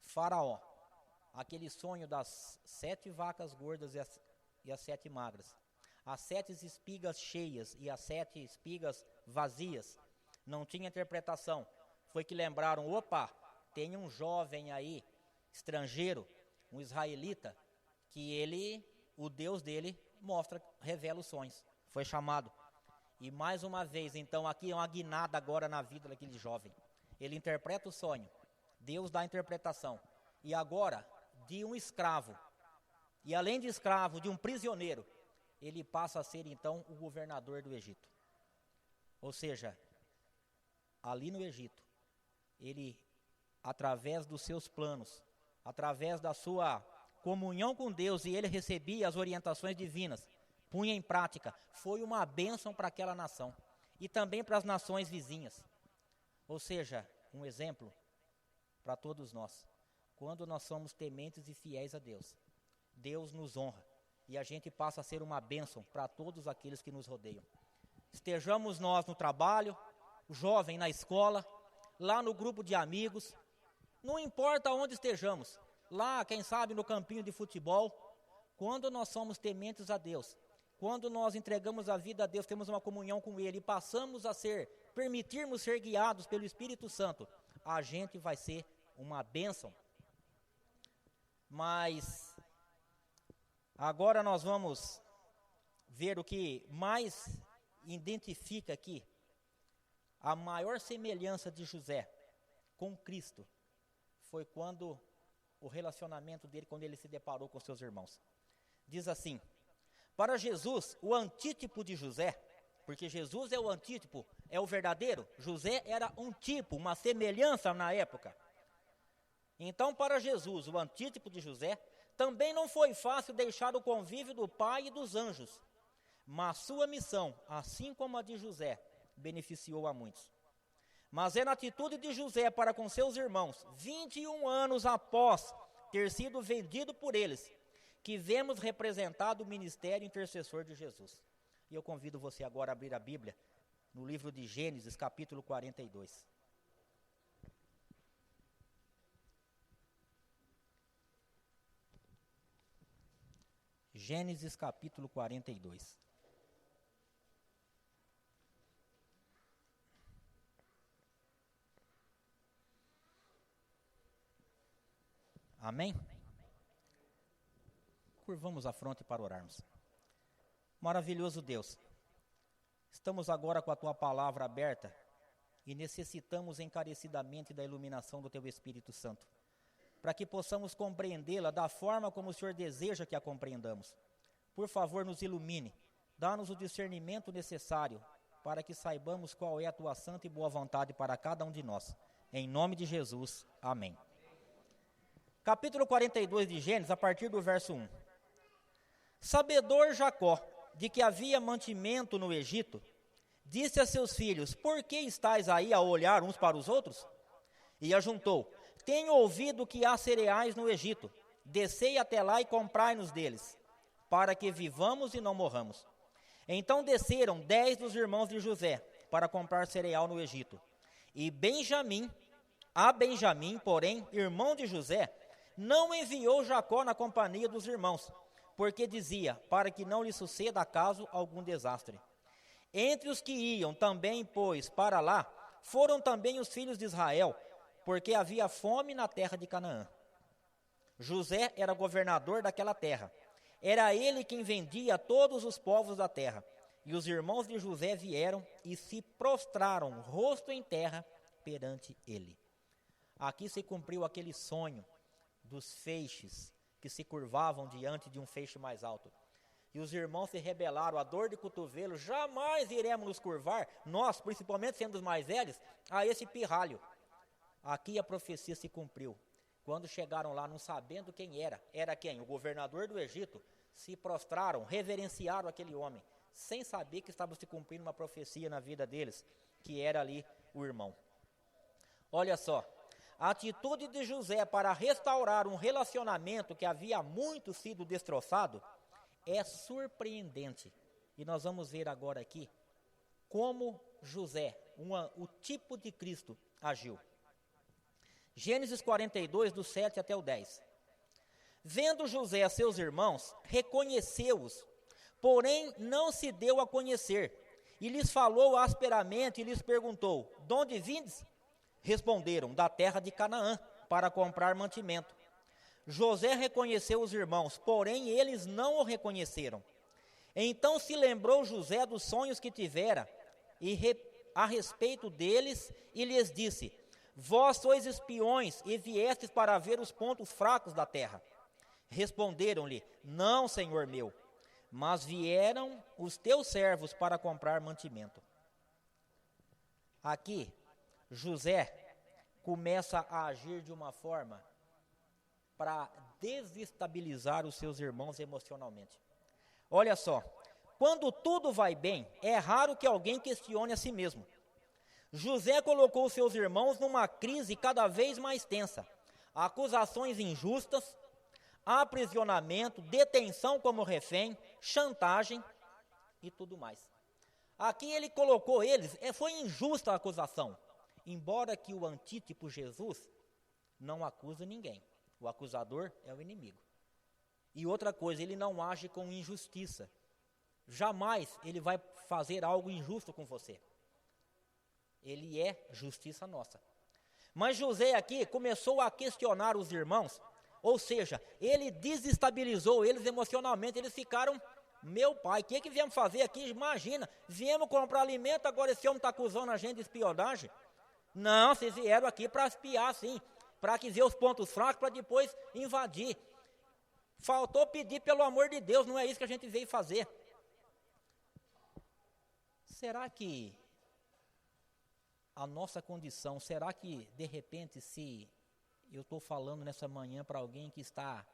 Faraó, aquele sonho das 7 vacas gordas e as 7 magras, as 7 espigas cheias e as 7 espigas vazias, não tinha interpretação, foi que lembraram, opa, tem um jovem aí, estrangeiro, um israelita, que ele, o Deus dele, revela os sonhos, foi chamado. E mais uma vez, então, aqui é uma guinada agora na vida daquele jovem. Ele interpreta o sonho, Deus dá a interpretação. E agora, de um escravo, e além de escravo, de um prisioneiro, ele passa a ser então o governador do Egito. Ou seja, ali no Egito, ele, através dos seus planos, através da sua comunhão com Deus, e ele recebia as orientações divinas, punha em prática, foi uma bênção para aquela nação, e também para as nações vizinhas. Ou seja, um exemplo para todos nós. Quando nós somos tementes e fiéis a Deus, Deus nos honra, e a gente passa a ser uma bênção para todos aqueles que nos rodeiam. Estejamos nós no trabalho, jovem na escola, lá no grupo de amigos, não importa onde estejamos, lá, quem sabe, no campinho de futebol, quando nós somos tementes a Deus, quando nós entregamos a vida a Deus, temos uma comunhão com Ele e passamos a permitirmos ser guiados pelo Espírito Santo, a gente vai ser uma bênção. Mas agora nós vamos ver o que mais identifica aqui a maior semelhança de José com Cristo foi quando o relacionamento dele, quando ele se deparou com seus irmãos. Diz assim: para Jesus, o antítipo de José, porque Jesus é o antítipo, é o verdadeiro, José era um tipo, uma semelhança na época. Então, para Jesus, o antítipo de José, também não foi fácil deixar o convívio do Pai e dos anjos, mas sua missão, assim como a de José, beneficiou a muitos. Mas é na atitude de José para com seus irmãos, 21 anos após ter sido vendido por eles, que vemos representado o ministério intercessor de Jesus. E eu convido você agora a abrir a Bíblia no livro de Gênesis, capítulo 42. Gênesis, capítulo 42. Amém? Curvamos a fronte para orarmos. Maravilhoso Deus, estamos agora com a Tua palavra aberta e necessitamos encarecidamente da iluminação do Teu Espírito Santo, para que possamos compreendê-la da forma como o Senhor deseja que a compreendamos. Por favor, nos ilumine, dá-nos o discernimento necessário para que saibamos qual é a Tua santa e boa vontade para cada um de nós. Em nome de Jesus, amém. Capítulo 42 de Gênesis, a partir do verso 1. Sabedor Jacó de que havia mantimento no Egito, disse a seus filhos: por que estáis aí a olhar uns para os outros? E ajuntou: tenho ouvido que há cereais no Egito, descei até lá e comprai-nos deles, para que vivamos e não morramos. Então desceram 10 dos irmãos de José para comprar cereal no Egito. E Benjamim, porém, irmão de José, não enviou Jacó na companhia dos irmãos, porque dizia, para que não lhe suceda acaso algum desastre. Entre os que iam também, pois, para lá, foram também os filhos de Israel, porque havia fome na terra de Canaã. José era governador daquela terra. Era ele quem vendia todos os povos da terra. E os irmãos de José vieram e se prostraram, rosto em terra, perante ele. Aqui se cumpriu aquele sonho dos feixes que se curvavam diante de um feixe mais alto. E os irmãos se rebelaram, a dor de cotovelo: jamais iremos nos curvar, nós, principalmente sendo os mais velhos, a esse pirralho. Aqui a profecia se cumpriu. Quando chegaram lá, não sabendo quem era quem? O governador do Egito. Se prostraram, reverenciaram aquele homem, sem saber que estava se cumprindo uma profecia na vida deles, que era ali o irmão. Olha só, a atitude de José para restaurar um relacionamento que havia muito sido destroçado é surpreendente. E nós vamos ver agora aqui como José, o tipo de Cristo, agiu. Gênesis 42, do 7 até o 10. Vendo José a seus irmãos, reconheceu-os, porém não se deu a conhecer, e lhes falou asperamente e lhes perguntou: de onde vindes? Responderam: da terra de Canaã, para comprar mantimento. José reconheceu os irmãos, porém eles não o reconheceram. Então se lembrou José dos sonhos que tivera a respeito deles, e lhes disse: vós sois espiões e viestes para ver os pontos fracos da terra. Responderam-lhe: não, senhor meu, mas vieram os teus servos para comprar mantimento. Aqui, José começa a agir de uma forma para desestabilizar os seus irmãos emocionalmente. Olha só, quando tudo vai bem, é raro que alguém questione a si mesmo. José colocou seus irmãos numa crise cada vez mais tensa. Acusações injustas, aprisionamento, detenção como refém, chantagem e tudo mais. Aqui ele colocou eles, foi injusta a acusação, embora que o antítipo Jesus não acusa ninguém. O acusador é o inimigo. E outra coisa, ele não age com injustiça. Jamais ele vai fazer algo injusto com você. Ele é justiça nossa. Mas José aqui começou a questionar os irmãos, ou seja, ele desestabilizou eles emocionalmente, eles ficaram Meu pai, o que viemos fazer aqui? Imagina, viemos comprar alimento, agora esse homem está acusando a gente de espionagem. Não, vocês vieram aqui para espiar, sim, para que ver os pontos fracos, para depois invadir. Faltou pedir pelo amor de Deus, não é isso que a gente veio fazer. Será que a nossa condição, será que de repente se eu estou falando nessa manhã para alguém que está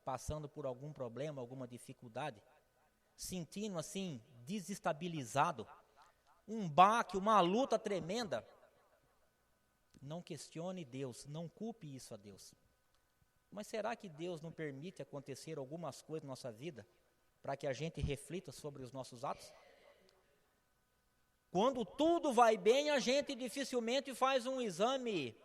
passando por algum problema, alguma dificuldade, sentindo assim, desestabilizado, um baque, uma luta tremenda, não questione Deus, não culpe isso a Deus. Mas será que Deus não permite acontecer algumas coisas na nossa vida para que a gente reflita sobre os nossos atos? Quando tudo vai bem, a gente dificilmente faz um exame,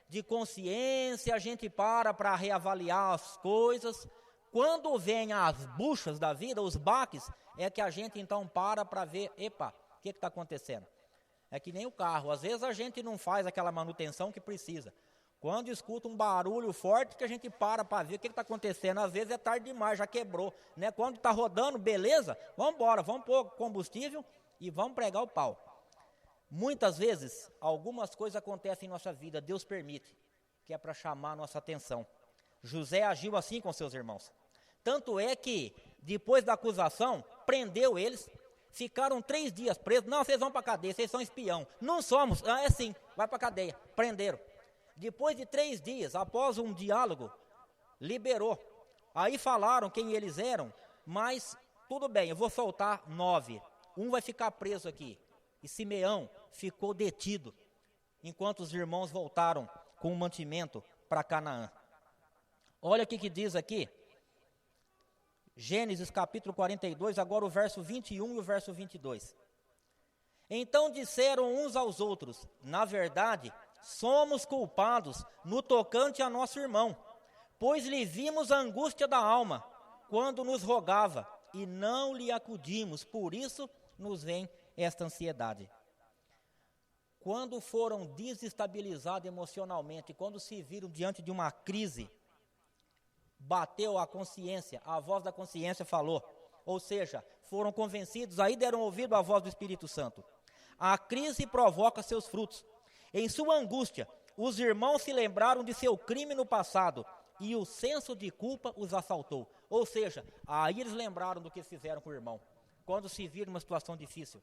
de consciência, a gente para reavaliar as coisas. Quando vem as buchas da vida, os baques, é que a gente então para ver, epa, o que está acontecendo? É que nem o carro, às vezes a gente não faz aquela manutenção que precisa. Quando escuta um barulho forte, que a gente para ver o que está acontecendo, às vezes é tarde demais, já quebrou. Quando está rodando, beleza, vamos embora, vamos pôr combustível e vamos pregar o pau. Muitas vezes, algumas coisas acontecem em nossa vida, Deus permite, que é para chamar a nossa atenção. José agiu assim com seus irmãos. Tanto é que, depois da acusação, prendeu eles, ficaram 3 dias presos. Não, vocês vão para a cadeia, vocês são espião. Não somos, é sim, vai para a cadeia. Prenderam. Depois de 3 dias, após um diálogo, liberou. Aí falaram quem eles eram, mas tudo bem, eu vou soltar 9. Um vai ficar preso aqui. E Simeão ficou detido, enquanto os irmãos voltaram com o mantimento para Canaã. Olha o que diz aqui, Gênesis capítulo 42, agora o verso 21 e o verso 22. Então disseram uns aos outros, na verdade, somos culpados no tocante a nosso irmão, pois lhe vimos a angústia da alma, quando nos rogava, e não lhe acudimos, por isso nos vem esta ansiedade. Quando foram desestabilizados emocionalmente, quando se viram diante de uma crise, bateu a consciência, a voz da consciência falou, ou seja, foram convencidos, aí deram ouvido à voz do Espírito Santo. A crise provoca seus frutos. Em sua angústia, os irmãos se lembraram de seu crime no passado, e o senso de culpa os assaltou. Ou seja, aí eles lembraram do que fizeram com o irmão, quando se viram numa situação difícil.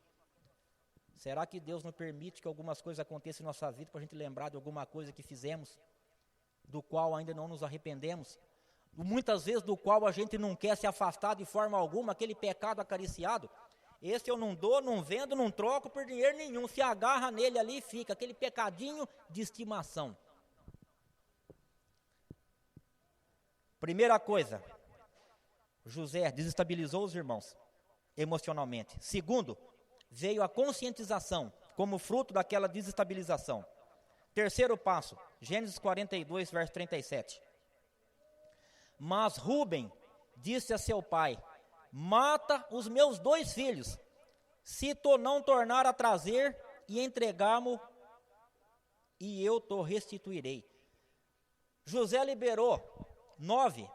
Será que Deus não permite que algumas coisas aconteçam em nossa vida para a gente lembrar de alguma coisa que fizemos, do qual ainda não nos arrependemos? Muitas vezes do qual a gente não quer se afastar de forma alguma, aquele pecado acariciado. Esse eu não dou, não vendo, não troco por dinheiro nenhum, se agarra nele ali e fica, aquele pecadinho de estimação. Primeira coisa, José desestabilizou os irmãos emocionalmente. Segundo, veio a conscientização como fruto daquela desestabilização. Terceiro passo, Gênesis 42, verso 37. Mas Rúben disse a seu pai, mata os meus 2 filhos, se tu não tornar a trazer e entregar-mo, e eu te restituirei. José liberou 9,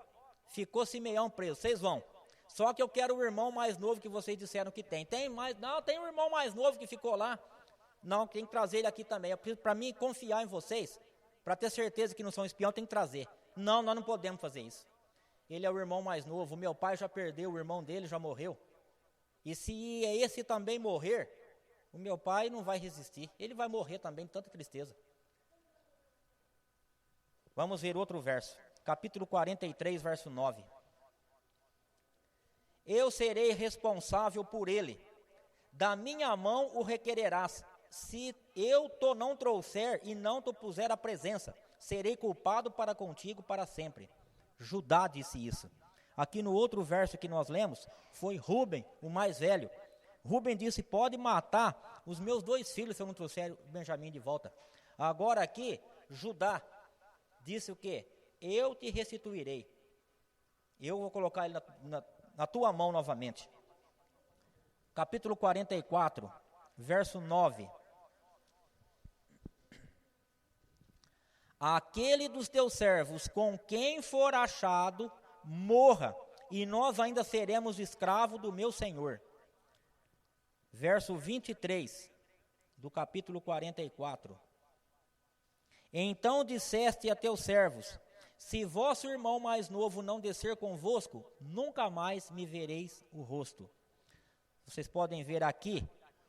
ficou Simeão preso, vocês vão. Só que eu quero o irmão mais novo que vocês disseram que tem. Tem mais? Não, tem um irmão mais novo que ficou lá. Não, tem que trazer ele aqui também. Para mim confiar em vocês, para ter certeza que não são espião, tem que trazer. Não, nós não podemos fazer isso. Ele é o irmão mais novo, o meu pai já perdeu, o irmão dele já morreu. E se esse também morrer, o meu pai não vai resistir. Ele vai morrer também de tanta tristeza. Vamos ver outro verso. Capítulo 43, verso 9. Eu serei responsável por ele. Da minha mão o requererás. Se eu te não trouxer e não te puser à presença, serei culpado para contigo para sempre. Judá disse isso. Aqui no outro verso que nós lemos, foi Rúben, o mais velho. Rúben disse, pode matar os meus 2 filhos se eu não trouxer Benjamim de volta. Agora aqui, Judá disse o quê? Eu te restituirei. Eu vou colocar ele na tua mão novamente. Capítulo 44, verso 9. Aquele dos teus servos com quem for achado, morra, e nós ainda seremos escravos do meu Senhor. Verso 23 do capítulo 44. Então disseste a teus servos: se vosso irmão mais novo não descer convosco, nunca mais me vereis o rosto. Vocês podem ver aqui,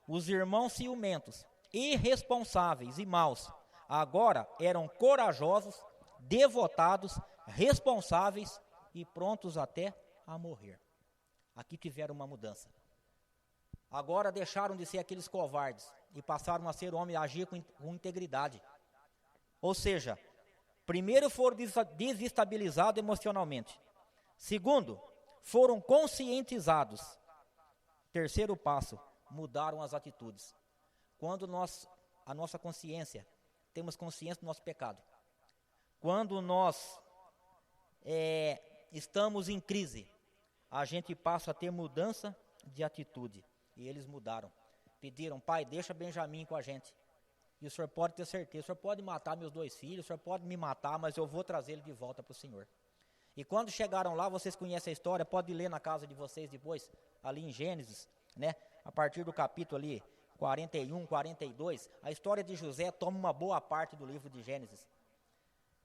os irmãos ciumentos, irresponsáveis e maus, agora eram corajosos, devotados, responsáveis e prontos até a morrer. Aqui tiveram uma mudança. Agora deixaram de ser aqueles covardes e passaram a ser homens, a agir com integridade. Ou seja, primeiro foram desestabilizados emocionalmente. Segundo, foram conscientizados. Terceiro passo, mudaram as atitudes. Quando a nossa consciência, temos consciência do nosso pecado. Quando nós estamos em crise, a gente passa a ter mudança de atitude. E eles mudaram. Pediram: pai, deixa Benjamim com a gente. E o senhor pode ter certeza, o senhor pode matar meus 2 filhos, o senhor pode me matar, mas eu vou trazer ele de volta para o senhor. E quando chegaram lá, vocês conhecem a história, pode ler na casa de vocês depois, ali em Gênesis, né? A partir do capítulo ali, 41, 42, a história de José toma uma boa parte do livro de Gênesis.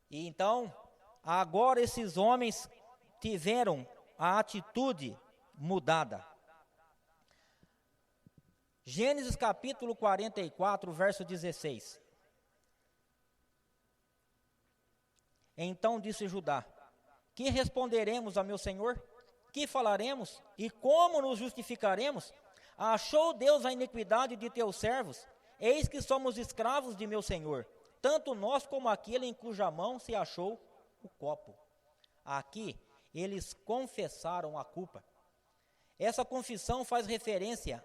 E então, agora esses homens tiveram a atitude mudada. Gênesis capítulo 44, verso 16. Então disse Judá: que responderemos a meu senhor? Que falaremos? E como nos justificaremos? Achou Deus a iniquidade de teus servos? Eis que somos escravos de meu senhor, tanto nós como aquele em cuja mão se achou o copo. Aqui, eles confessaram a culpa. Essa confissão faz referência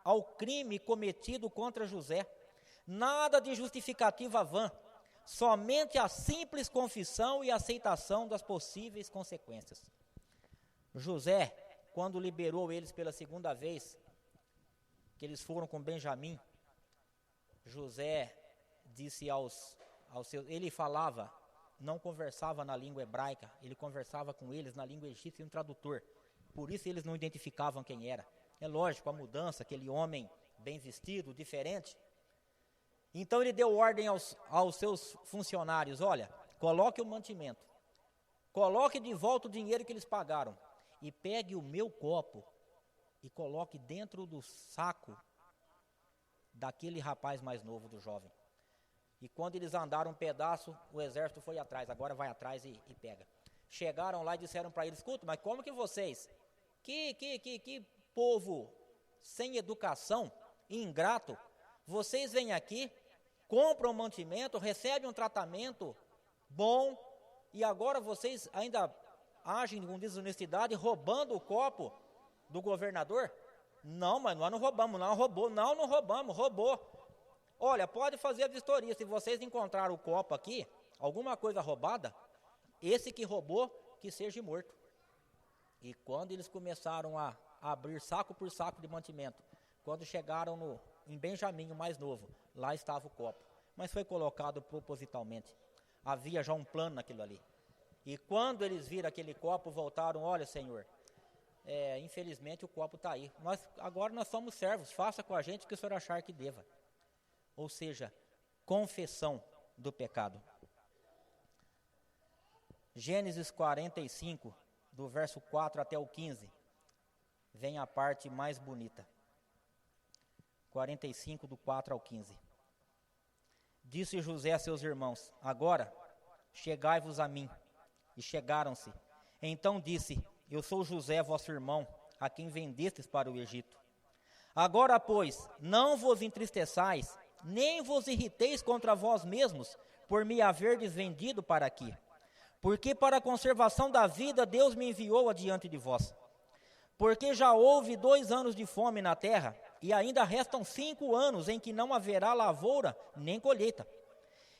ao crime cometido contra José. Nada de justificativa vã, somente a simples confissão e aceitação das possíveis consequências. José, quando liberou eles pela segunda vez, que eles foram com Benjamim, José disse aos seus, ele falava, não conversava na língua hebraica, ele conversava com eles na língua egípcia, um tradutor, por isso eles não identificavam quem era. É lógico, a mudança, aquele homem bem vestido, diferente. Então ele deu ordem aos seus funcionários: olha, coloque o mantimento, coloque de volta o dinheiro que eles pagaram, e pegue o meu copo e coloque dentro do saco daquele rapaz mais novo, do jovem. E quando eles andaram um pedaço, o exército foi atrás, agora vai atrás e pega. Chegaram lá e disseram para eles: escuta, mas como que vocês, que povo sem educação, ingrato, vocês vêm aqui, compram um mantimento, recebem um tratamento bom, e agora vocês ainda agem com desonestidade, roubando o copo do governador? Não, mas nós não roubamos, não roubamos, roubou. Olha, pode fazer a vistoria, se vocês encontraram o copo aqui, alguma coisa roubada, esse que roubou, que seja morto. E quando eles começaram a abrir saco por saco de mantimento, quando chegaram em Benjamim, o mais novo, lá estava o copo, mas foi colocado propositalmente. Havia já um plano naquilo ali. E quando eles viram aquele copo, voltaram: olha, Senhor, infelizmente o copo está aí, agora nós somos servos, faça com a gente o que o Senhor achar que deva. Ou seja, confissão do pecado. Gênesis 45, do verso 4 até o 15, vem a parte mais bonita. 45, do 4 ao 15. Disse José a seus irmãos: agora chegai-vos a mim. E chegaram-se. Então disse: eu sou José, vosso irmão, a quem vendestes para o Egito. Agora, pois, não vos entristeçais, nem vos irriteis contra vós mesmos, por me haverdes vendido para aqui. Porque para a conservação da vida Deus me enviou adiante de vós. Porque já houve 2 anos de fome na terra, e ainda restam 5 anos em que não haverá lavoura nem colheita.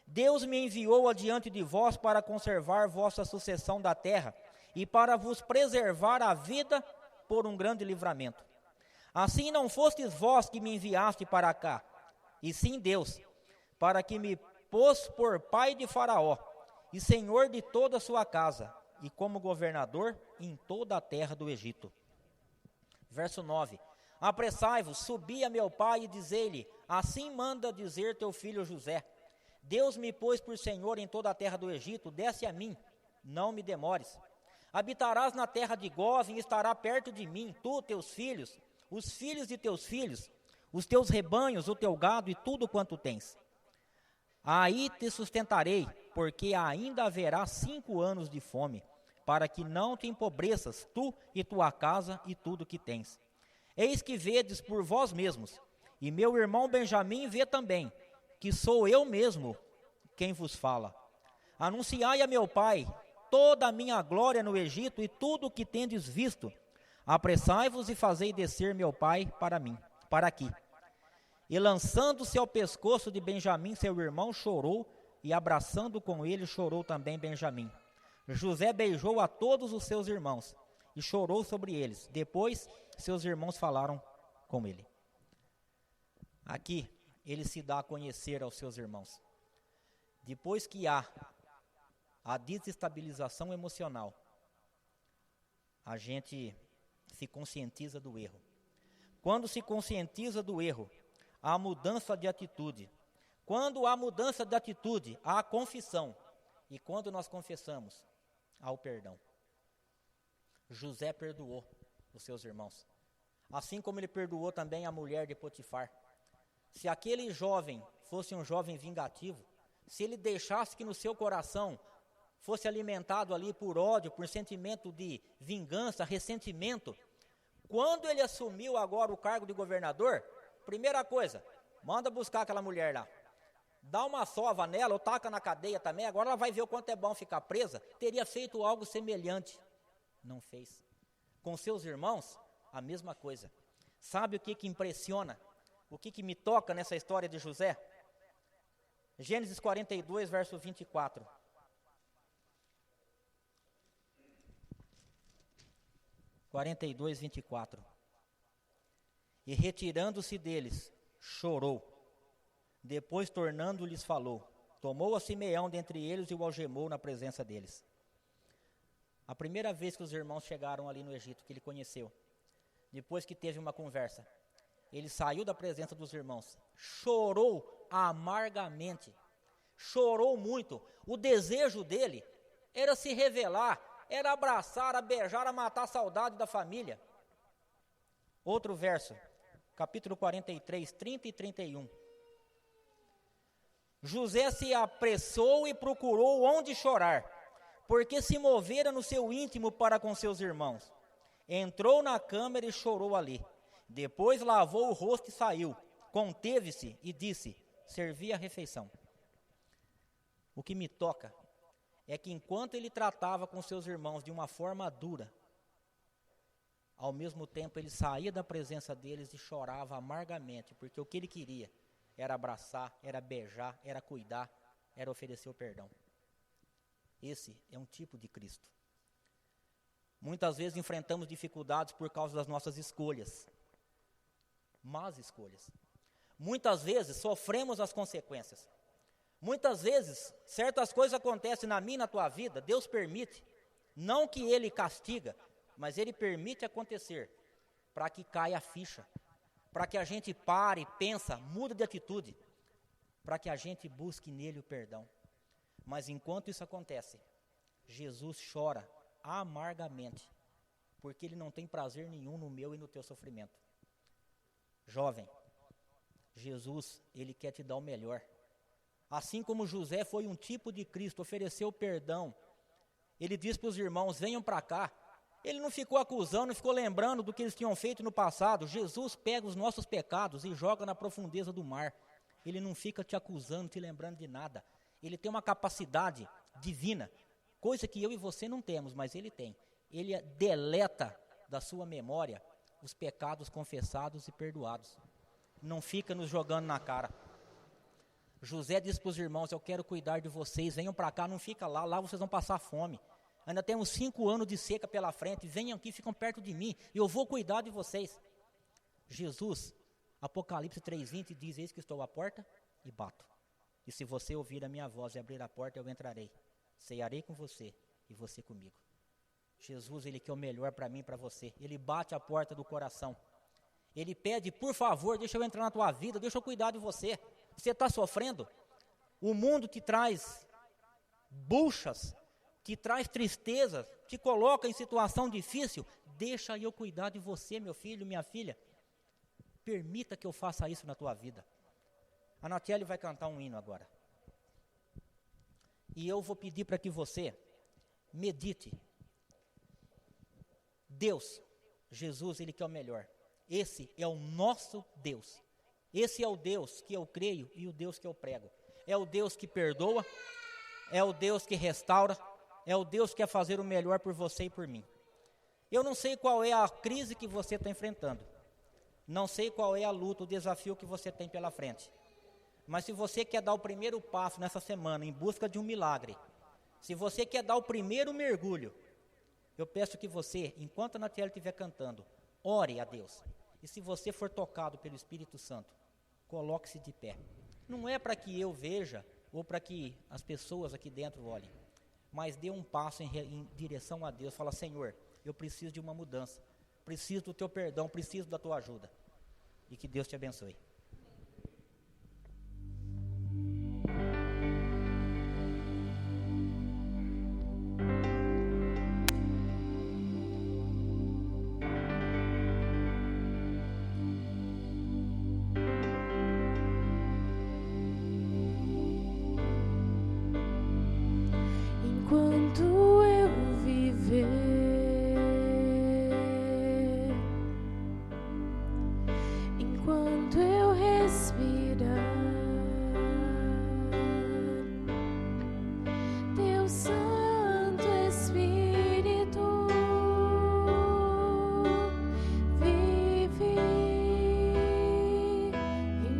Deus me enviou adiante de vós para conservar vossa sucessão da terra, e para vos preservar a vida por um grande livramento. Assim não fostes vós que me enviaste para cá, e sim Deus, para que me pôs por pai de Faraó, e senhor de toda a sua casa, e como governador em toda a terra do Egito. Verso 9. Apressai-vos, subi a meu pai e dizei-lhe, assim manda dizer teu filho José, Deus me pôs por senhor em toda a terra do Egito, desce a mim, não me demores. Habitarás na terra de Gósen e estará perto de mim, tu, teus filhos, os filhos de teus filhos, os teus rebanhos, o teu gado e tudo quanto tens. Aí te sustentarei, porque ainda haverá 5 anos de fome, para que não te empobreças, tu e tua casa e tudo que tens. Eis que vedes por vós mesmos, e meu irmão Benjamim vê também, que sou eu mesmo quem vos fala. Anunciai a meu pai toda a minha glória no Egito e tudo o que tendes visto. Apressai-vos e fazei descer meu pai para aqui. E lançando-se ao pescoço de Benjamim, seu irmão, chorou, e abraçando com ele, chorou também Benjamim. José beijou a todos os seus irmãos, e chorou sobre eles. Depois, seus irmãos falaram com ele. Aqui, ele se dá a conhecer aos seus irmãos. Depois que há a desestabilização emocional, a gente se conscientiza do erro. Quando se conscientiza do erro, há mudança de atitude. Quando há mudança de atitude, há a confissão. E quando nós confessamos, há o perdão. José perdoou os seus irmãos. Assim como ele perdoou também a mulher de Potifar. Se aquele jovem fosse um jovem vingativo, se ele deixasse que no seu coração fosse alimentado ali por ódio, por sentimento de vingança, ressentimento, quando ele assumiu agora o cargo de governador, primeira coisa, manda buscar aquela mulher lá. Dá uma sova nela, ou taca na cadeia também, agora ela vai ver o quanto é bom ficar presa. Teria feito algo semelhante. Não fez. Com seus irmãos, a mesma coisa. Sabe o que impressiona? O que me toca nessa história de José? Gênesis 42, verso 24. E retirando-se deles, chorou. Depois, tornando-lhes, falou. Tomou a Simeão dentre eles e o algemou na presença deles. A primeira vez que os irmãos chegaram ali no Egito, que ele conheceu, depois que teve uma conversa, ele saiu da presença dos irmãos, chorou amargamente, chorou muito. O desejo dele era se revelar, era abraçar, era beijar, era matar a saudade da família. Outro verso, capítulo 43, 30 e 31. José se apressou e procurou onde chorar, porque se movera no seu íntimo para com seus irmãos. Entrou na câmara e chorou ali. Depois lavou o rosto e saiu. Conteve-se e disse, servi a refeição. O que me toca é que enquanto ele tratava com seus irmãos de uma forma dura, ao mesmo tempo ele saía da presença deles e chorava amargamente, porque o que ele queria era abraçar, era beijar, era cuidar, era oferecer o perdão. Esse é um tipo de Cristo. Muitas vezes enfrentamos dificuldades por causa das nossas escolhas, más escolhas. Muitas vezes sofremos as consequências. Muitas vezes certas coisas acontecem na minha e na tua vida, Deus permite, não que Ele castiga, mas Ele permite acontecer, para que caia a ficha, para que a gente pare, pensa, mude de atitude, para que a gente busque nele o perdão. Mas enquanto isso acontece, Jesus chora amargamente, porque Ele não tem prazer nenhum no meu e no teu sofrimento. Jovem, Jesus, Ele quer te dar o melhor. Assim como José foi um tipo de Cristo, ofereceu perdão. Ele disse para os irmãos, venham para cá. Ele não ficou acusando, não ficou lembrando do que eles tinham feito no passado. Jesus pega os nossos pecados e joga na profundeza do mar. Ele não fica te acusando, te lembrando de nada. Ele tem uma capacidade divina, coisa que eu e você não temos, mas Ele tem. Ele deleta da sua memória os pecados confessados e perdoados. Não fica nos jogando na cara. José disse para os irmãos, eu quero cuidar de vocês, venham para cá, não fica lá, lá vocês vão passar fome. Ainda temos 5 anos de seca pela frente, venham aqui, ficam perto de mim, e eu vou cuidar de vocês. Jesus, Apocalipse 3:20 diz, eis que estou à porta e bato. E se você ouvir a minha voz e abrir a porta, eu entrarei. Cearei com você e você comigo. Jesus, Ele quer o melhor para mim e para você. Ele bate a porta do coração. Ele pede, por favor, deixa eu entrar na tua vida, deixa eu cuidar de você. Você está sofrendo? O mundo te traz buchas, te traz tristeza, te coloca em situação difícil. Deixa eu cuidar de você, meu filho, minha filha. Permita que eu faça isso na tua vida. A Natiele vai cantar um hino agora. E eu vou pedir para que você medite. Deus, Jesus, Ele quer o melhor. Esse é o nosso Deus. Esse é o Deus que eu creio e o Deus que eu prego. É o Deus que perdoa, é o Deus que restaura, é o Deus que quer fazer o melhor por você e por mim. Eu não sei qual é a crise que você está enfrentando. Não sei qual é a luta, o desafio que você tem pela frente. Mas se você quer dar o primeiro passo nessa semana em busca de um milagre, se você quer dar o primeiro mergulho, eu peço que você, enquanto a Natiele estiver cantando, ore a Deus. E se você for tocado pelo Espírito Santo, coloque-se de pé. Não é para que eu veja ou para que as pessoas aqui dentro olhem, mas dê um passo em direção a Deus. Fala, Senhor, eu preciso de uma mudança, preciso do teu perdão, preciso da tua ajuda. E que Deus te abençoe. Enquanto eu viver, enquanto eu respirar, Teu Santo Espírito vive em mim.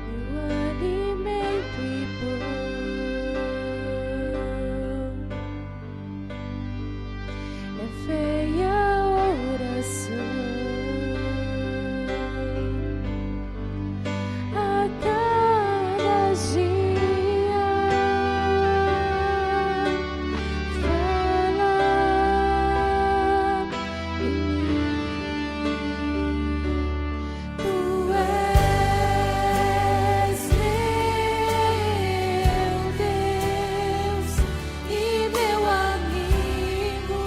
Meu alimento e pão é fé e a oração. A cada dia fala em mim. Tu és meu Deus e meu amigo.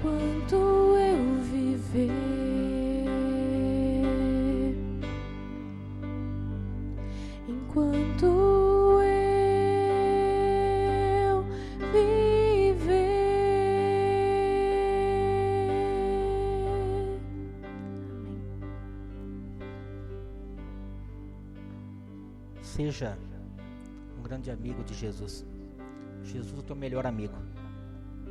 enquanto eu viver, enquanto eu viver. Seja um grande amigo de Jesus. Jesus é o teu melhor amigo.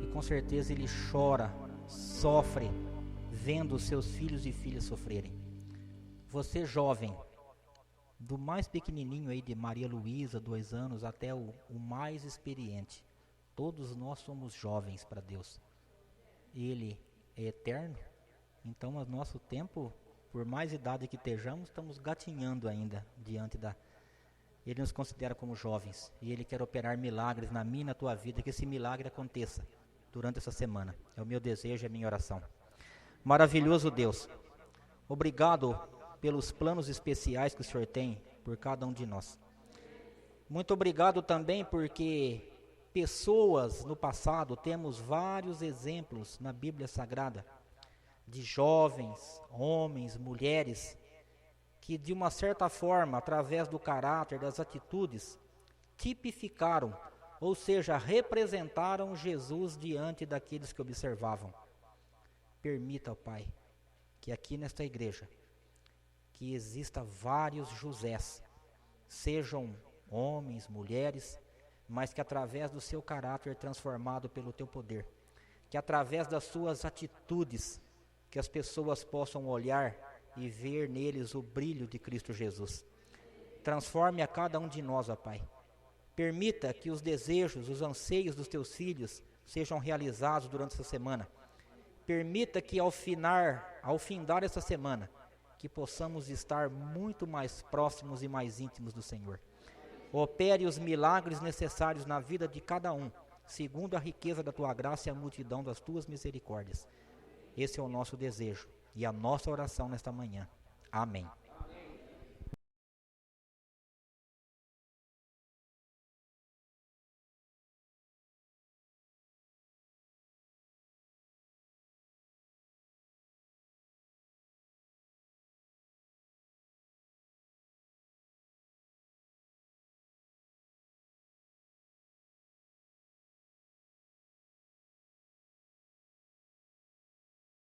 E com certeza ele chora, sofre, vendo os seus filhos e filhas sofrerem. Você jovem, do mais pequenininho aí de Maria Luísa, 2 anos, até o mais experiente, todos nós somos jovens para Deus. Ele é eterno, então o nosso tempo, por mais idade que estejamos, estamos gatinhando ainda diante da... Ele nos considera como jovens e Ele quer operar milagres na minha e na tua vida, que esse milagre aconteça durante essa semana. É o meu desejo, é a minha oração. Maravilhoso Deus, obrigado pelos planos especiais que o Senhor tem por cada um de nós. Muito obrigado também porque pessoas no passado, temos vários exemplos na Bíblia Sagrada, de jovens, homens, mulheres, que de uma certa forma, através do caráter, das atitudes, tipificaram, ou seja, representaram Jesus diante daqueles que observavam. Permita, ó Pai, que aqui nesta igreja, que exista vários Josés, sejam homens, mulheres, mas que através do seu caráter transformado pelo teu poder, que através das suas atitudes, que as pessoas possam olhar e ver neles o brilho de Cristo Jesus. Transforme a cada um de nós, ó Pai. Permita que os desejos, os anseios dos teus filhos sejam realizados durante essa semana. Permita que ao findar essa semana, que possamos estar muito mais próximos e mais íntimos do Senhor. Opere os milagres necessários na vida de cada um, segundo a riqueza da tua graça e a multidão das tuas misericórdias. Esse é o nosso desejo e a nossa oração nesta manhã. Amém.